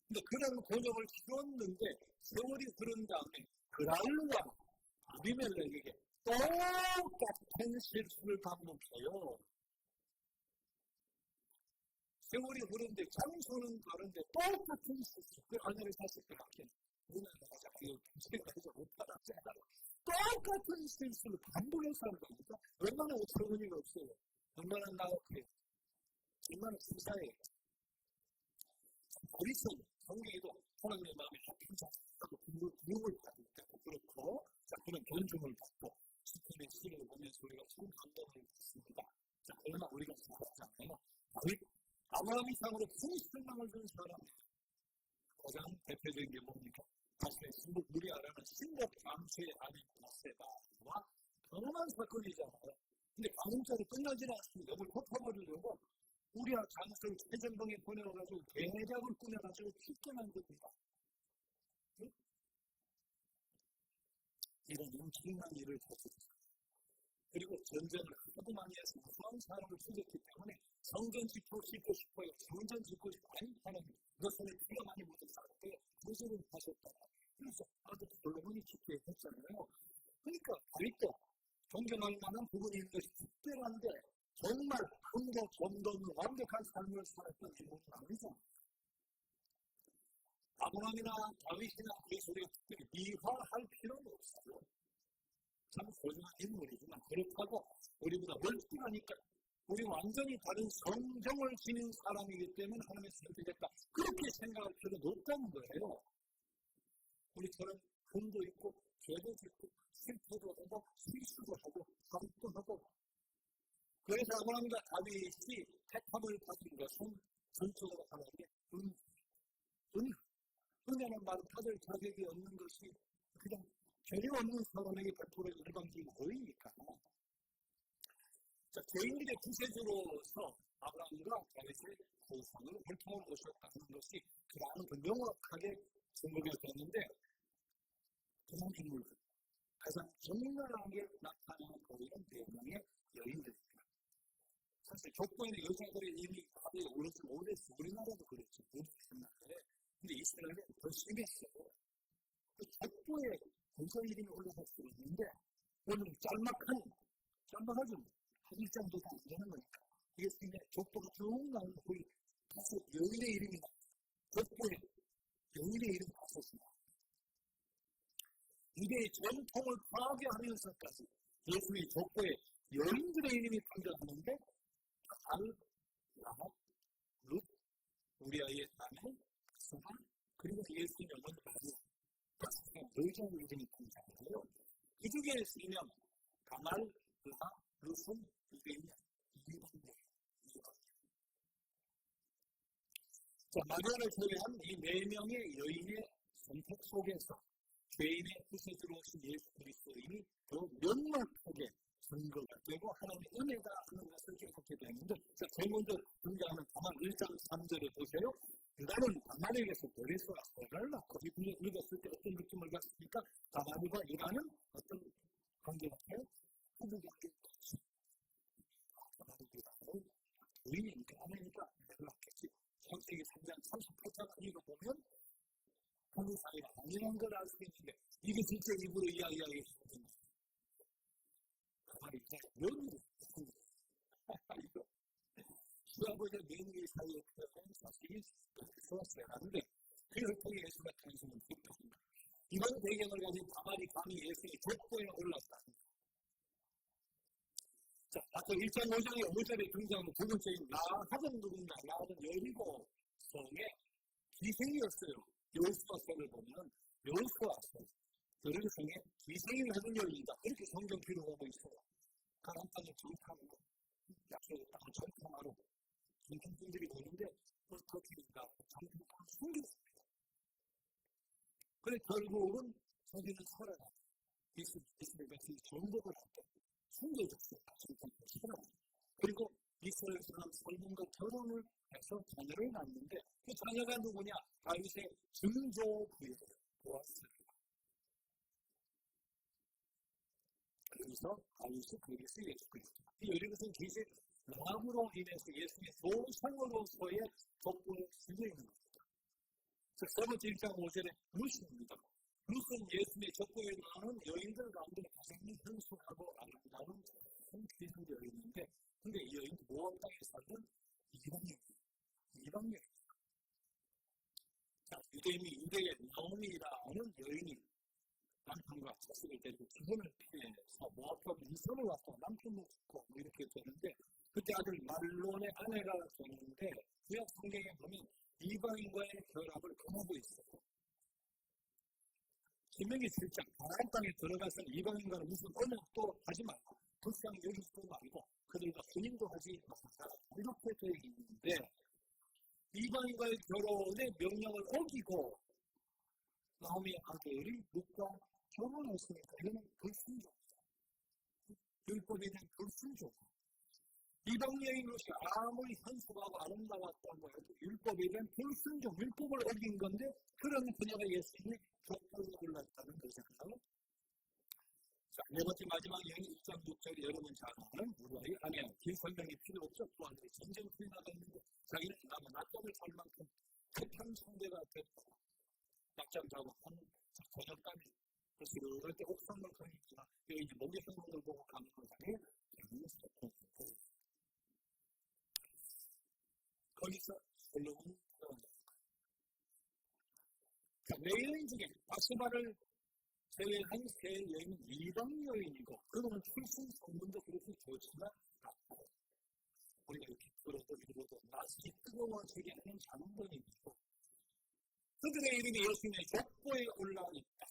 근데 그런 번역을 키웠는데 세월이 흐른 다음에 그랄루와 아비멜렉에게 똑같은 실수를 반복해요. 세월이 흐른데 장소는 다른데 똑같은 실수. 그 아내를 샀을 때 같긴 누나가 가자. 이거 제가 해서 못하다. 똑같은 실수를 반복해서 하는 겁니까? 얼마나 어처구니가 없어요. 얼마나 나약해요. 얼마나 수사해요. 어리석은 성경에도 하나님의 마음에 합힌 자하고 부름을 받을 때도 그렇고 자, 그런 존중을 받고 스님의 시를 보면서 우리가 참 감동을 받습니다. 자, 그러나 우리가 생각하잖아요. 아브라함 이상으로 큰 실망을 준 사람이에요. 가장 대표적인 게 뭡니까? 자신의 신부 무리아라는 신복 장수의 아내 바세바와 경험한 사건이잖아요. 근데 방금처럼 끝나지 않습니다. 이걸 덮어버리려고 우리아 장수를 최전방에 보내가지고 대작을 꾸며가지고 쉽게 만듭니다. 응? 이런 엄청난 일을 했습니다. 그리고 전쟁을 하도 많이 해서 무서운 사람을 죽였기 때문에 성전 짓고 싶어요. 성전 짓고 싶어. 아니, 하나님. 너 손에 피가 많이 묻었다고 무술을 하셨다. 그래서 아들 솔로몬이 짓게 했잖아요. 그러니까 다윗도 존경할 만한 부분이 있는 것이 특별한데 정말 큰도 점도 없는 완벽한 삶을 살았던 인물은 아니죠. 아브라함이나 다윗이나 그래서 우리가 특별히 미화할 필요는 없어요. 참 소중한 인물이지만 그렇다고 우리보다 멀쩡하니까 우리 완전히 다른 성정을 지닌 사람이기 때문에 하나님의 선택했다. 그렇게 생각할 필요는 없다는 거예요. 우리처럼 금도 있고 죄도 짓고 실패도 하고 실수도 하고 잘못도 하고 그래서 아브라함과 다윗이 택함을 받은 것은 전적으로 하나님의 은혜라는 말은 받을 자격이 없는 것이 그냥 죄 없는 사람에게 베풀어진 일방적인 의의니까. 자, 개인들의 구세주로서 아브라함과 다윗의 후손으로 혈통을 오셨다는 것이 그다음 그 명확하게 증거가 됐는데 그런 인물들 가장 정밀하게 나타나는 거리는 4명의 여인들입니다. 사실 족보에는 여자들의 이름이 가까이 오르지 못했어요. 우리나라도 그랬죠. 옛날에. 근데 이스라엘은 더 심했어요. 그 족보에 여자 이름이 올라갈 수 있는데 오늘 짤막하죠. 한 일장도 안 되는 거니까. 이게 그냥 족보가 쭉 나오는 거의 다섯 여인의 이름이 나와요. 족보에 여인의 이름이 다섯이 나와요. 이게 전통을 파괴하면서까지 예수의 족보에 여인들의 이름이 등장하는데 라합, 룻, 우리아의 아내, 사라, 그리고 예수의 어머니 마리아 여자의 이름이 등장해요. 이 중에 쓰면 가말, 라합, 룻은 이름이 2번이에요. 자, 마리아를 제외한 이 4명의 여인의 선택 속에서 죄인의 구세주로 오신 예수 그리스도인이 더 명확하게 증거가 되고 하나님의 은혜다 하는 것을 기억하게 되는데 자, 제일 먼저 등장하는 가만 1장 3절에 보세요. 유다는 가말에게서 베레스와 서를 낳고 읽었을 때 어떤 느낌을 갖습니까? 가말과 유다는 어떤 관계가 돼요? 부부 관계가 있죠. 가말과 유다는 부인이니까 아내니까 연락했지. 창세기 3장 38장 읽어보면 부부 사이가 아니란 걸 알 수 있는데 이게 진짜 입으로 이야기하기 힘듭니다. 가만히 있잖아요. 며느리 이거 시아버지와 며느리 사이에 표현 사실이 좋았어야 하는데 그 혈통의 예수가 탄생은 됐습니다. 이런 배경을 가진 가말이 감히 예수의 족보에 올랐다. 자, 아까 1장 5장의 5절에 등장하는 두 번째인 라합은 누군가? 라합은 여리고 성의 기생이었어요. 여호수아서를 보면 여호수아서 여리고 성의 기생을 하는 여인이다. 이렇게 성경 기록하고 있어요. 가나안 땅에 정탐하고 약속의 땅을 정탐하러 정탐꾼들이 오는데 어떻게인가 정탐꾼을 숨겼습니다. 그래 결국은 저기는 살아나 이스라엘 백성이 정복을 할때 숨겨졌어요. 정탐꾼을 살아나. 그리고 이스라엘 사람 설문과 결혼을 해서 자녀를 낳는데 그 자녀가 누구냐? 다윗의 증조부예요. 보았습니다. 그래서 다윗이 그리스 예수 그리스도. 이 여리고성 기세 라합으로 인해서 예수의 조상으로서의 족보에 실려 있는 겁니다. 세 번째 1장 5절에 룻입니다. 룻은 예수의 족보에 나오는 여인들 가운데 가장 현숙하고 아름다운 성귀한 여인인데 근데 이 여인은 모압 땅에 살던 이방인입니다. 자, 유대의 나오미라는 여인이 남편과 자식을 데리고 기근을 피해서 모압하고 이선을 왔고 남편도 죽고 이렇게 되는데 그때 아들 말론의 아내가 되는데 구약 성경에 보면 이방인과의 결합을 금하고 있어요. 신명기 7장 가나안 땅에 들어가서는 이방인과는 무슨 언약도 하지 말고 불쌍히 여기지도 말고 그들과 혼인도 하지 말라 이렇게 되어 있는데 이방인과의 결혼의 명령을 어기고 나오미의 아들이 룻과 결혼했으니까 이거는 불순종이다. 율법에 대한 불순종. 이방 여인으로서 아무리 현숙하고 아름다웠다고 해도 율법에 대한 불순종, 율법을 어긴 건데 그런 그녀가 예수님의 족보에 올랐다는 거잖아요. 자, 네 번째 마지막 여인 1장 6절에 여러분 잘 아는 우리의 아내 긴 설명이 필요 없죠. 또 아들이 전쟁터에 나갔는데 자기는 나무 낮잠을 잘 만큼 급한 상대가 됐고 낮잠 자고 한 저녁까지 그래서 그럴 때 옥상을 가니까 여기 이제 목의 성공을 보고 가는 거잖아요. 거기서 솔로몬이 태어났다. 네 여인 중에 바스바를 제외한 세 여인은 이방 여인이고 그거는 출신 성분도 그렇게 좋지가 않고 우리가 이렇게 들어도 읽어도 낯이 뜨거워지게 하는 장본인이고 그들의 이름이 예수님의 족보에 올라와 있다.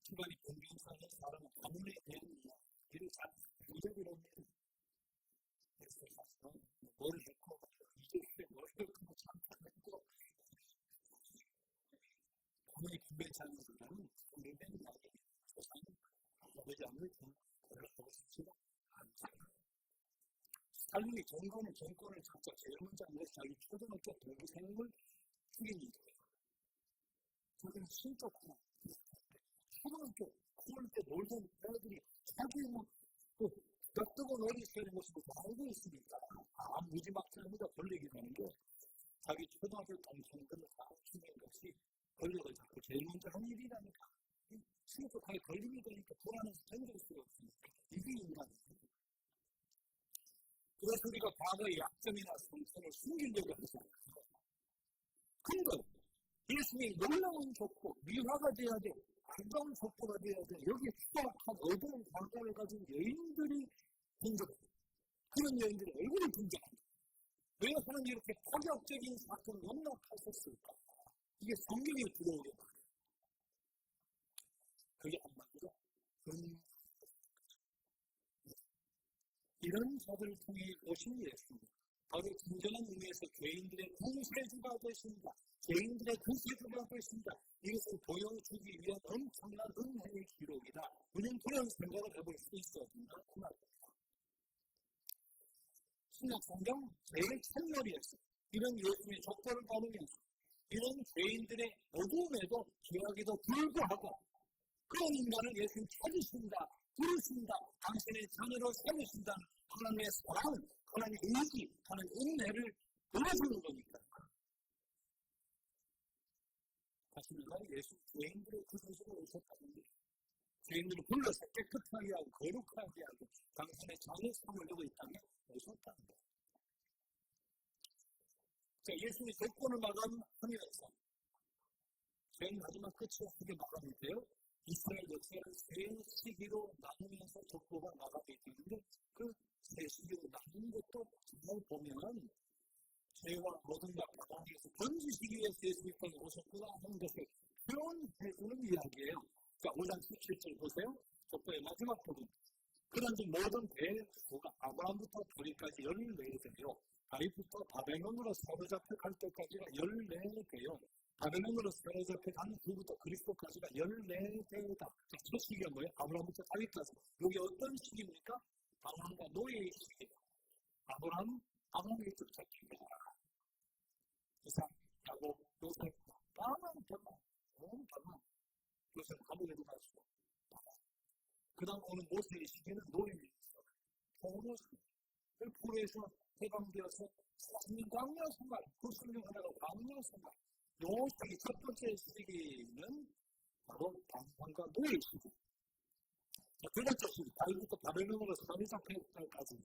집안이 공경사는 사람은 가문에 대한 이야기를 잘 잊어버렸네요. 그래서 뭘 했고 이제 뭘 했고 참고 가문이 분배치 않는 사람은 분배된 이야기 세상에 아버지 아무튼 연락하고 싶지도 않잖아요. 스탈린이 정권을 잡자 제일 먼저 한 것이 자기 초등학교 동생을 죽인 일이에요. 자기는 신적구나. 초등학교 그럴 때 놀던 애들이 자기 벽두고 어리시는 모습을 다 알고 있으니까 무지막지합니다. 권력이라는 게 자기 초등학교 동생들을 다 죽인 것이 권력을 잡고 제일 먼저 한 일이라니까 심각하게 걸림이 되니까 불안해서 견딜 수가 없으니까 이게 인간이에요. 그래서 우리가 과거의 약점이나 성선을 숨기려고 하잖아요. 근데 예수님이 놀라운 족보, 미화가 돼야 돼. 아름다운 족보가 돼야 돼. 여기에 수학한 어두운 관계를 가진 여인들이 등장합니다. 그런 여인들의 얼굴이 등장합니다. 왜 하나님 이렇게 파격적인 사건을 용납하셨을까? 이게 성경에 들어오게 말이에요. 그게 한마디로 이런 자들을 통해 오신 예수님. 바로 진정한 의미에서 죄인들의 구세주가 되신다. 죄인들의 구세주가 되신다. 이것을 보여주기 위한 엄청난 은혜의 기록이다. 우리는 그런 생각을 해볼 수 있거든요. 그 말입니다. 신약성경 제일 첫머리에서 이런 예수님의 족보를 받으면서 이런 죄인들의 어두움에도 기하기도 불구하고 그런 인간을 예수님 찾으신다. 부르신다. 당신의 자녀로 삼으신다는 하나님의 사랑, 하나님의 의지, 하나님의 은혜를 보여주는 거니까. 다시 말해 예수 죄인들의 구세주로 오셨다는데 죄인들을 불러서 깨끗하게 하고 거룩하게 하고 당신의 자녀 삼으려고 이 땅에 오셨다는 거예요. 자, 예수님이 족보를 마감하면서 죄인 마지막 끝이 어떻게 마감이 돼요? 이스라엘 역사를 세 시기로 나누면서 족보가 마감이 되는데 그 세 시기로 나눈 것도 잘 보면 죄와 모든 것 가운데서 건지시기 위해서 예수님이 오셨구나 하는 것을 표현해주는 이야기예요. 자, 5장 17절 보세요. 족보의 마지막 부분. 그런지 모든 대수가 아브라함부터 다윗까지 14대요. 다윗부터 바벨론으로 사로잡혀 갈 때까지가 14대요. 바벨론으로 사로잡혀 간 후부터 그리스도까지가 14대다. 첫 시기가 뭐예요? 아브라함부터 다윗까지. 여기 어떤 시기입니까? 아브라함과 노예의 시기예요. 아브라함의 족속입니다. 이삭, 야곱, 요셉, 온 요셉 감옥에도 갈 수고. 그 다음 오는 모세의 시기는 노예의 시기예요. 포로에서 해방되어서 광야 생활, 그 설명하다가 광야 생활. 요 시기 첫 번째 시기는 바로 방황과 노예의 시기. 두 번째 시기, 다윗부터 바벨론으로 사로잡힐 때까지.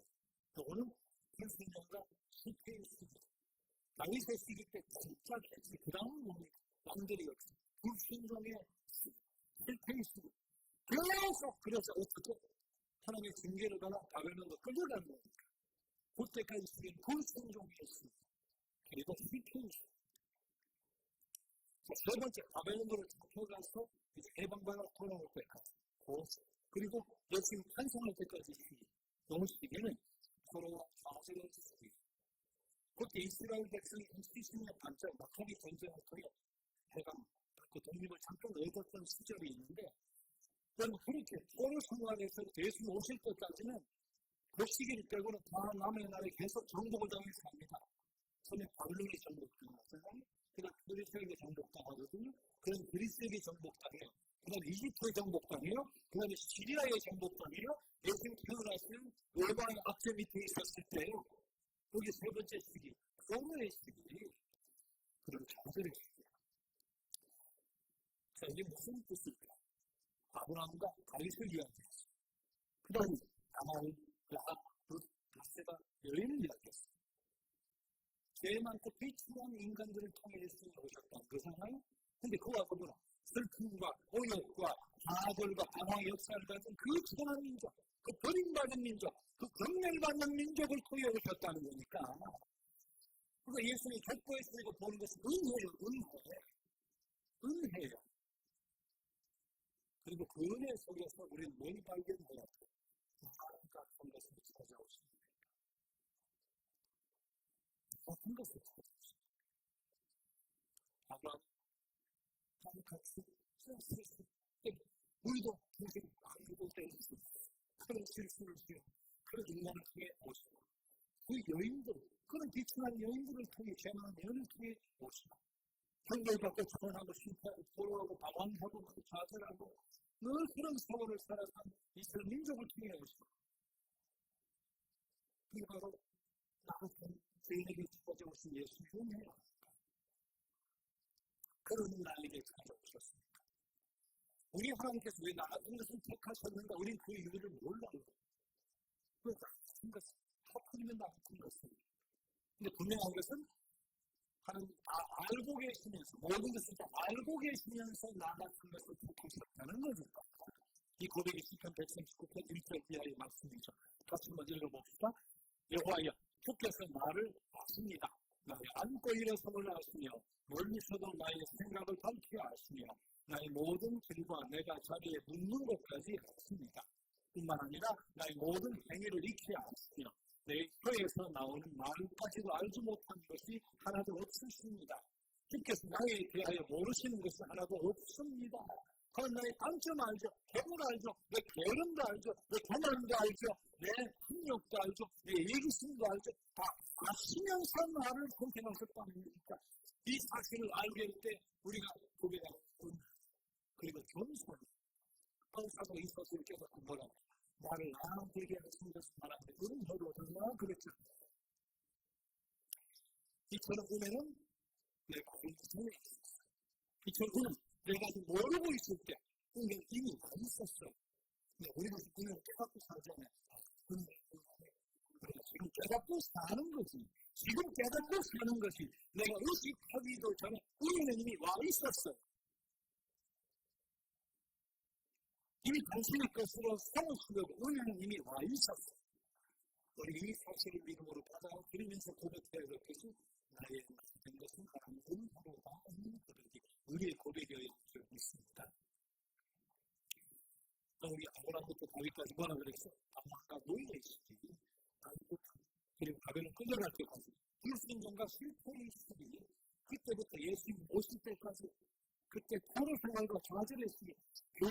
요거는 불순종과 실패의 시기. 다윗의 시기 때 진짜 개지. 그 다음은 뭡니까? 왕들이 역시 불순종의 실패의 시기. 계속 그래서 어떻게 하나님의 징계를 받아 바벨론으로 끌려가는 겁니까? 그때까지 시기는 불순종의 시기. 그리고 실패의 시기. 세 번째, 바벨론으로 잡혀가서 이제 해방받아 돌아올 때까지. 그리고 예수님 탄생할 때까지 시기. 이 시기는 서로 좌절의 시기. 그때 이스라엘 백성이 70년 반짝 막하기 전쟁을 통해 해방, 그 독립을 잠깐 얻었던 시절이 있는데, 그럼 그렇게 포로 생활에서 예수님 오실 때까지는 그 시기를 빼고는 다 남의 나라에 계속 정복을 당해서 갑니다. 처음에 바벨론이 정복당하잖아요. 그 다음 그리스에게 정복당하거든요. 그럼 그리스에게 정복당해요. 그 다음에 이집트에 정복당해요. 그 다음에 시리아에 정복당해요. 예수님 태어나시는 외방의 악재 밑에 있었을 때요. 여기 세 번째 시기, 포로의 시기, 그리고 좌절의 시기. 자, 이게 무슨 뜻일까? 아브라함과 다윗을 이야기했어. 그 다음에 다말과 바세바 여인을 이야기했어. 죄 많고 비추한 인간들을 통해 예수님이 오셨던 그 상황. 근데 그와 더불어 슬픔과 오역과 좌절과 방황의 역사를 가진 그 천한 민족, 그 버림받은 민족, 그 경멸받는 민족을 통해 오셨다는 거니까. 그래서 예수님이 족보했으니까 보는 것은 은혜예요. 은혜예요. 그리고 그 은혜 속에서 우리는 뭘 발견해야 돼? 같은 것을 찾아오십니다. 같은 것을 찾아오십니다. 아브라함, 같이 실수, 우리도 그렇게 많이도 때렸어. 그런 실수를 해요. 그런 인간을 통해 오시고, 그 여인들, 그런 비천한 여인들을 통해, 죄만한 여인을 통해 오시고, 형벌받고 자원하고 실패하고 포로하고 방황하고 좌절하고 늘 그런 사고를 살아간 이스라엘 민족을 통해 오시고, 그게 바로 나 같은 죄인에게 찾아오신 예수님이에요. 그런 나에게 찾아오셨습니다. 우리 하나님께서 왜 나 같은 것을 택하셨는가? 우리는 그 이유를 몰라요. 왜 나 같은 것을 터뜨리면 나 같은 것을. 근데 분명한 것은 하나님 알고 계시면서 모든 것을 다 알고 계시면서 나 같은 것을 택하셨다는 거죠. 이 고백이 시편 139편 1절 이하의 말씀이죠. 같이 한번 읽어봅시다. 여호와여, 주께서 나를 아십니다. 나의 앉고 일어섬을 아시며 멀리서도 나의 생각을 밝히 아시며 나의 모든 길과 내가 자리에 눕는 곳까지 아십니다. 뿐만 아니라 나의 모든 행위를 익히 아시며 내 혀에서 나오는 말까지도 알지 못한 것이 하나도 없으십니다. 주께서 나에 대하여 모르시는 것이 하나도 없습니다. 그건 나의 단점 알죠, 괴물 알죠, 내 게으름도 알죠, 내 교만도 알죠, 내 학력도 알죠, 내 예기심도 알죠. 다 아시면서 나를 선택하셨다는 거니까 이 사실을 알게 될 때 우리가 고백하고 그리고 겸손히 항사도 있어서 깨닫고 뭐라고 나를 되게 하신 것을 말하는데 은혜로 얼마나 그랬죠. 이처럼 보면은 내가 인생에 있었어. 이처럼 보면 내가 모르고 있을 때 이미 와 있었어. 근데 우리가 그냥 깨닫고 살잖아요. 근데 지금 깨닫고 사는 거지. 지금 깨닫고 사는 것이 내가 의식하기도 전에 은혜는 이미 와 있었어. 이미 당신의 것으로 삼으시려고 은혜는 이미 와 있었어. 우리 이 사실을 믿음으로 받아들이면서 고백해야 될 것이 나의 된 것은 하나님 은혜로다 하는 고백이 우리의 고백이어야 될 있습니다. 우리 아브라함부터 다윗까지 뭐라 그랬어? 아까 노예의 시기, 그리고 바벨론 끌려갈 때까지 불순종과 실패의 시기, 그때부터 예수님 오실 때까지 그때 포로 생활과 좌절의 시기, 긴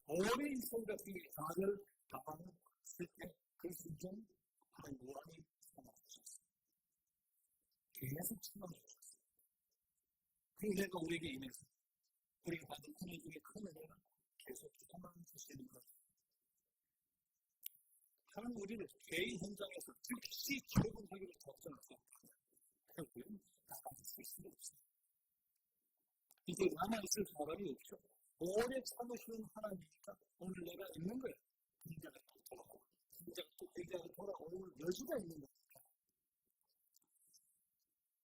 오랜 인생 같은 좌절 당하는 실패, 그 순종 하나님 무한히 참아주셨어요. 계속 참아주셨어요. 그 은혜가 우리에게 임해서 우리가 받은 은혜 중에 큰 은혜는 계속 참아주시는 것. 하나님 우리를 개인 현장에서 즉시 처분하기를 작정하셨다. 결국은 나가있을 수가 없어요. 이제 남아있을 사람이 없죠. 오래 참으시는 하나님이니까 오늘 내가 있는 거예요. 굉장히 또 돌아오고, 굉장히 돌아올 여지가 있는 거예요.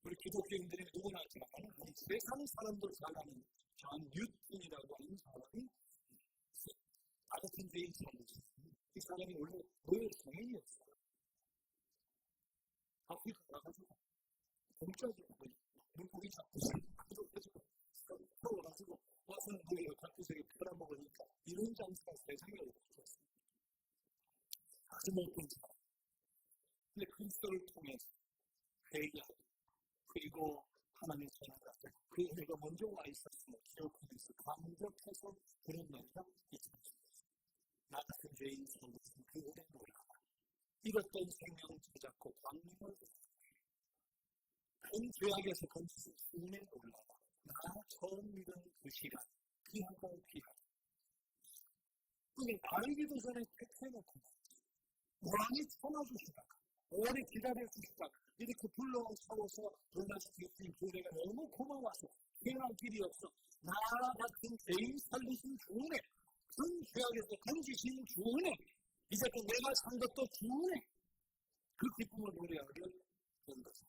우리 기독교인들이 누구나 알지만 집에 사는 사람들 사람은 존 뉴턴이라고 하는 사람이 아르헨티나 죄인처럼 이 사람이 원래 노예 장인이었어요. 아프리카 가가지고 공짜지 물고기 잡고 해주고 풀어가지고 와서는 노예를 잡고서 팔아먹으니까 이런 장사가 세상에 없었어요. 아주 못본 사람. 근데 그리스도를 통해서 회개하고 그리고 하나님의 전화가 그 은혜가 먼저 와 있었으며 기억하면서 감격해서 그런 말이가 있었습니다. 나 같은 죄인 살로서는 그 은혜 놀라라. 잃었던 생명을 찾았고 광명을 큰 죄악에서 건지신 은혜 놀라라. 나 처음 믿은 그 시간 귀하고 귀하다. 그게 알기도 전에 택해놓고 무한히 참아주시다가 오래 기다려주시다가 이렇게 불러서워서 불러주신 그 은혜가 너무 고마워서 행할 길이 없어. 나 같은 죄인 살리신 주 은혜, 큰 죄악에서 건지신 주 은혜, 이제 또 내가 산 것도 주 은혜, 그 기쁨을 노래하게 된 거죠.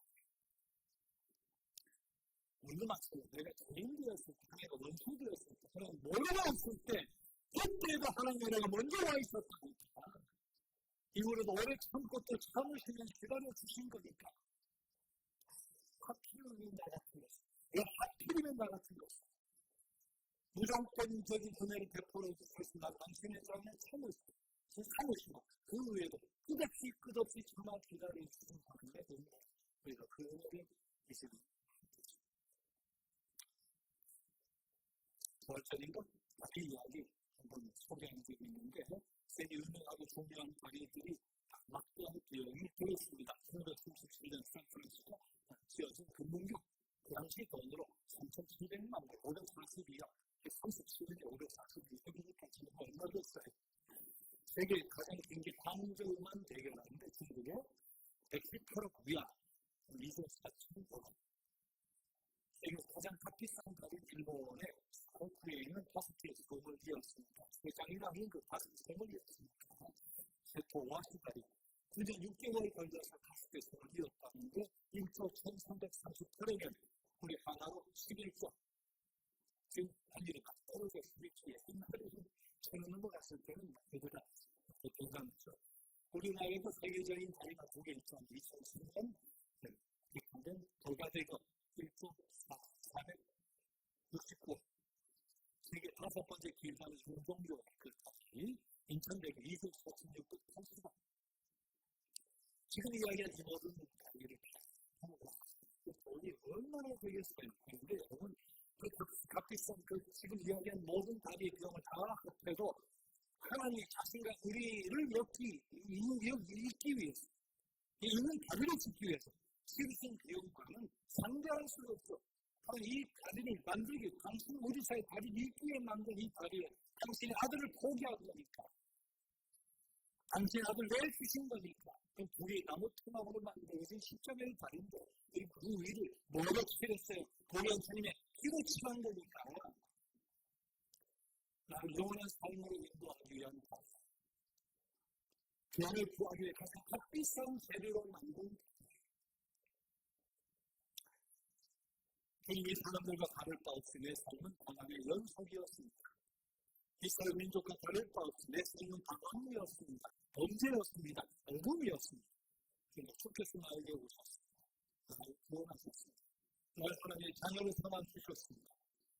우리도 마찬가지로 내가 죄인되었을 때, 내가 원수되었을 때, 그런 모르가 없을 때, 그때도 하나님의 은혜가 먼저 와 있었다니까. 이후로도 오래 참고 또 참으시면 기다려 주신 거니까. 하필이면 나 같은 것이. 왜 하필이면 나 같은 것이. 무조건적인 은혜를 베풀어 주셨습니다. 당신의 삶에 참으시고 그 후에도 끝없이 참아 기다려 주신 하나님의 은혜. 그래서 그 은혜를 이제 부활절인가? 이 이야기 한번 소개한 적이 있는데 세계 유명하고 중요한 파리들이 막대한 비용이 되었습니다. 1937년 샌프란시스코 지어진 금문교 그 당시 돈으로 3,700만 대, 542억, 37년에 542억이니까 지금 얼마 됐어요? 세계 가장 긴 게 광저우만 대결하는데 중국에 118억 위안, 2조 4천 원. 세계 가장 값비싼 달인 일본의 고쿠에 있는 5개의 섬을 이었습니다. 세장이라는 그 5섬을 이었습니다. 세토와 시다리. 9년 6개월 걸려서 5개 섬을 이었다는데 1조 1338년 우리 하나로 11조. 지금 단위를 막 떨어져 11조에 옛날에 천을 넘어갔을 때는 그들은 대단했죠. 우리나라에도 세계적인 다리가 2개 있죠. 2010년 기록된 돌가대거 1조 469. 세계 5번째 길다는 중종교 그 다시 인천대교 2조 4,600 탈수다. 지금 이야기한 이 모든 다리를 하는 거. 돈이 얼마나 되겠어요? 그런데 여러분 그 값비싼 그 지금 이야기한 모든 다리의 비용을 다 합해도 하나님이 자신과 우리를 잊기 위해서 있는 다리를 짓기 위해서 치르신 비용과는 상대할 수가 없어. 이 다리를 만들기, 당신 우리 사이 다리를 잊기 위해 만든 이 다리에 당신의 아들을 포기한 거니까. 당신의 아들 내주신 거니까. 둘이 나무 토막으로 만들어진 십자가의 다리인데 그 위를 뭐로 칠했어요? 도련스님의 피로 칠한 거니까. 나를 영원한 삶으로 인도하기 위한 다리. 교회를 구하기 위해 가장 값비싼 재료로 만든 이 사람들과 다를 바 없이 내 삶은 고난의 연속이었습니다. 이스라엘 민족과 다를 바 없이 내 삶은 방황이었습니다. 범죄였습니다. 어둠이었습니다. 그런데 주께서 나에게 오셨습니다. 나를 구원하셨습니다. 나를 하나님의 자녀로 삼아 주셨습니다.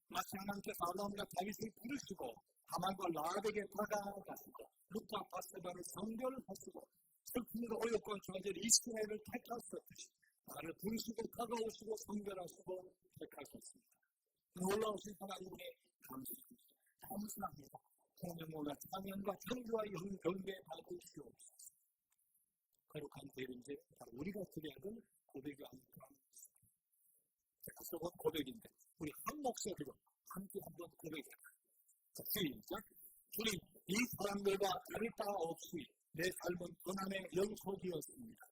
마치 하나님께서 아브라함과 다윗을 부르시고 하만과 라합에게 다가가시고 룻과 바세바를 성결하시고 슬픔과 어렵과 좌절의 이스라엘을 택하셨듯이 나를 부르시고 다가오시고 성결하시고 택하셨습니다. 놀라우신 하나님께 감사합니다. 성령과 찬양과 창조와 경배 받으시옵소서. 거룩한 대림제 우리가 드려야 할 고백이 아닐까 합니다. 약속은 고백인데 우리 한 목소리로 함께 한번 고백해요. 시작. 주님, 이 사람들과 다를 바 없이 내 삶은 고난의 연속이었습니다.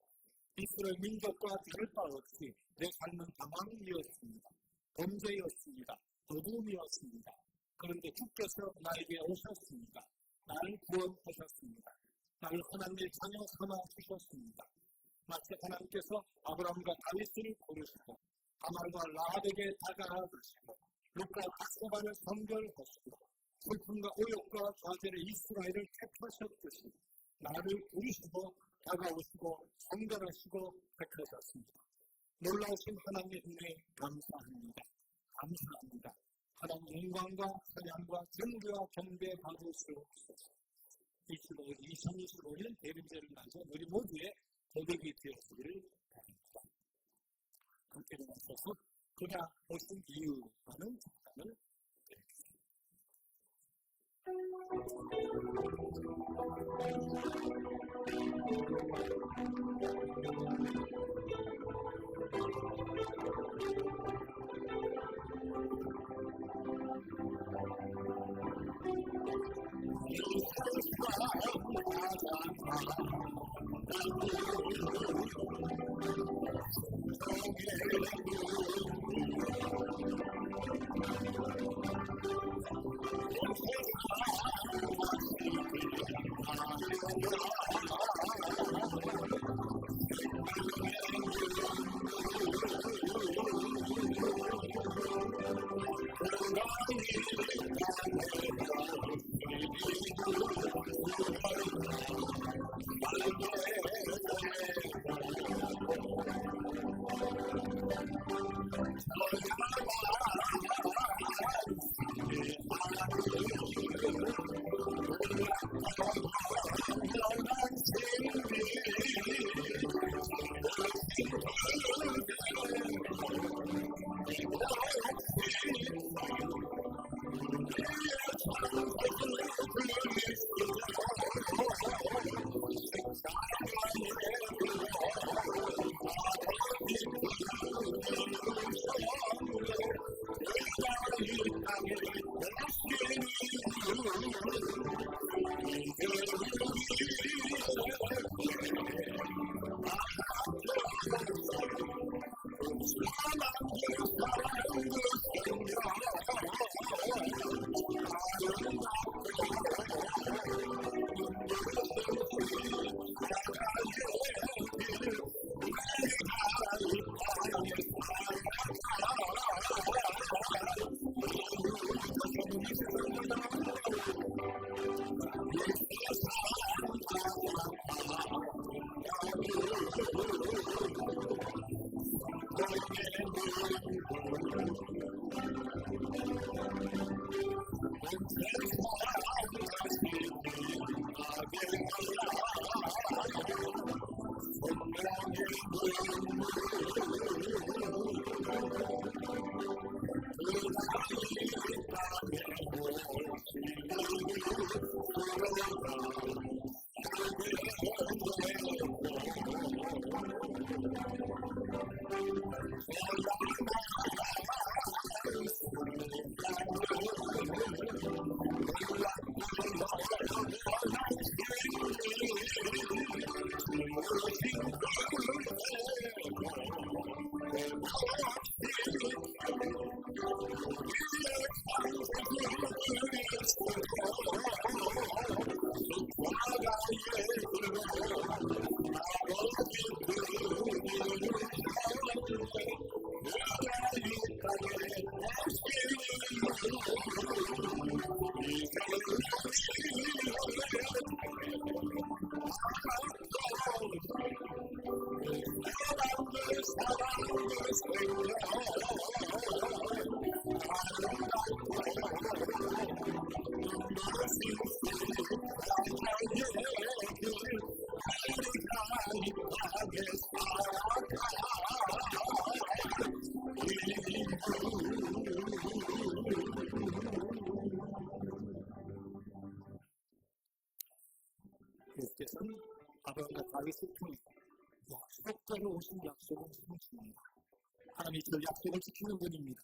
이스라엘 민족과 다를 바 없이 내 삶은 방황이었습니다. 범죄였습니다. 어둠이었습니다. 그런데 주께서 나에게 오셨습니다. 나를 구원하셨습니다. 나를 하나님의 자녀 삼아 주셨습니다. 마치 하나님께서 아브라함과 다윗을 고르시고 하만과 라합에게 다가가시고 룻과 바세바를 성결하시고 슬픔과 오욕과 좌절의 이스라엘을 택하셨듯이 나를 부르시고 다가오시고 성결하시고 택하셨습니다. 놀라우신 하나님의 은혜에 감사합니다. 감사합니다. 하나님 영광과 찬양과 존귀와 경배 받으시옵소서. 2025년 대림제를 맞아 우리 모두의 고백이 되었기를 바랍니다. 함께 일어나셔서 그가 오신 이유라는 장단을 드리겠습니다. 예수께서는 아브라함과 다윗을 통해 약속대로 오신 약속을 지키십니다. 하나님이 그 약속을 지키는 분입니다.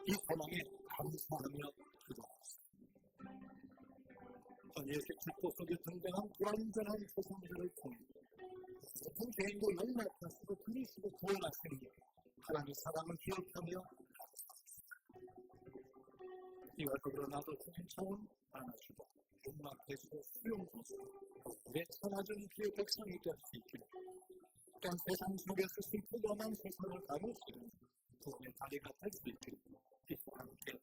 이 소망에 감사하며 기도하십니다. 예수 그리스도 속에 등장한 불완전한 세상들을 통해 모든 개인도 연락하시고 그리시고 구원하시는 하나님의 사랑을 기억하며 이와 더불어 나도 주님처럼 안아주고 용납해주고 수용해주고 내 천하적인 주의 백성이 될 수 있기를 또한 세상 속에서 슬프고만 세상을 다룰 수 있는 구원의 다리가 될 수 있기를 기도와 함께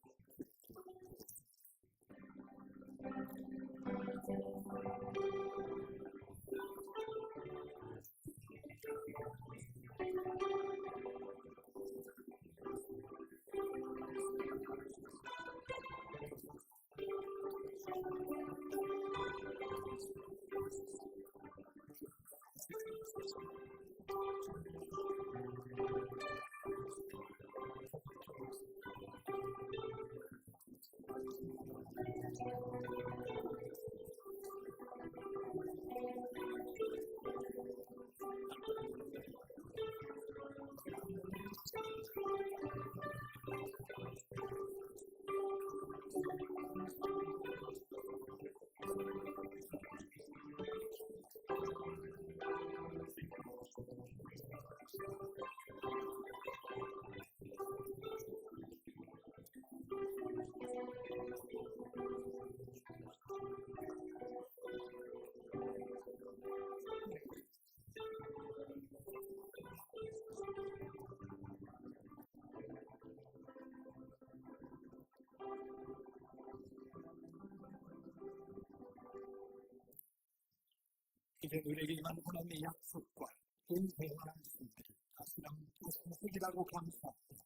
이제 우리에게 임한 하나님의 약속과 은혜와 말씀들을 다시랑 소식이라고 감사합니다.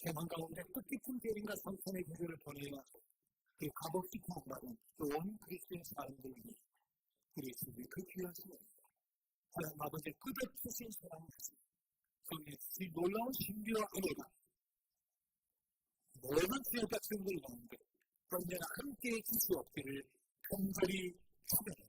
대만 가운데 뜻깊은 대인과 성탄의 계절을 보내어 그 값없이 구원받은 온 그리스도의 사람들에게 그리스도의 그 귀한 사랑, 하나님 아버지의 끝없으신 사랑까지 그 놀라운 신비와 은혜가 모든 주의 백성들 가운데 언제나 함께해 주시옵기를 간절히 축원합니다.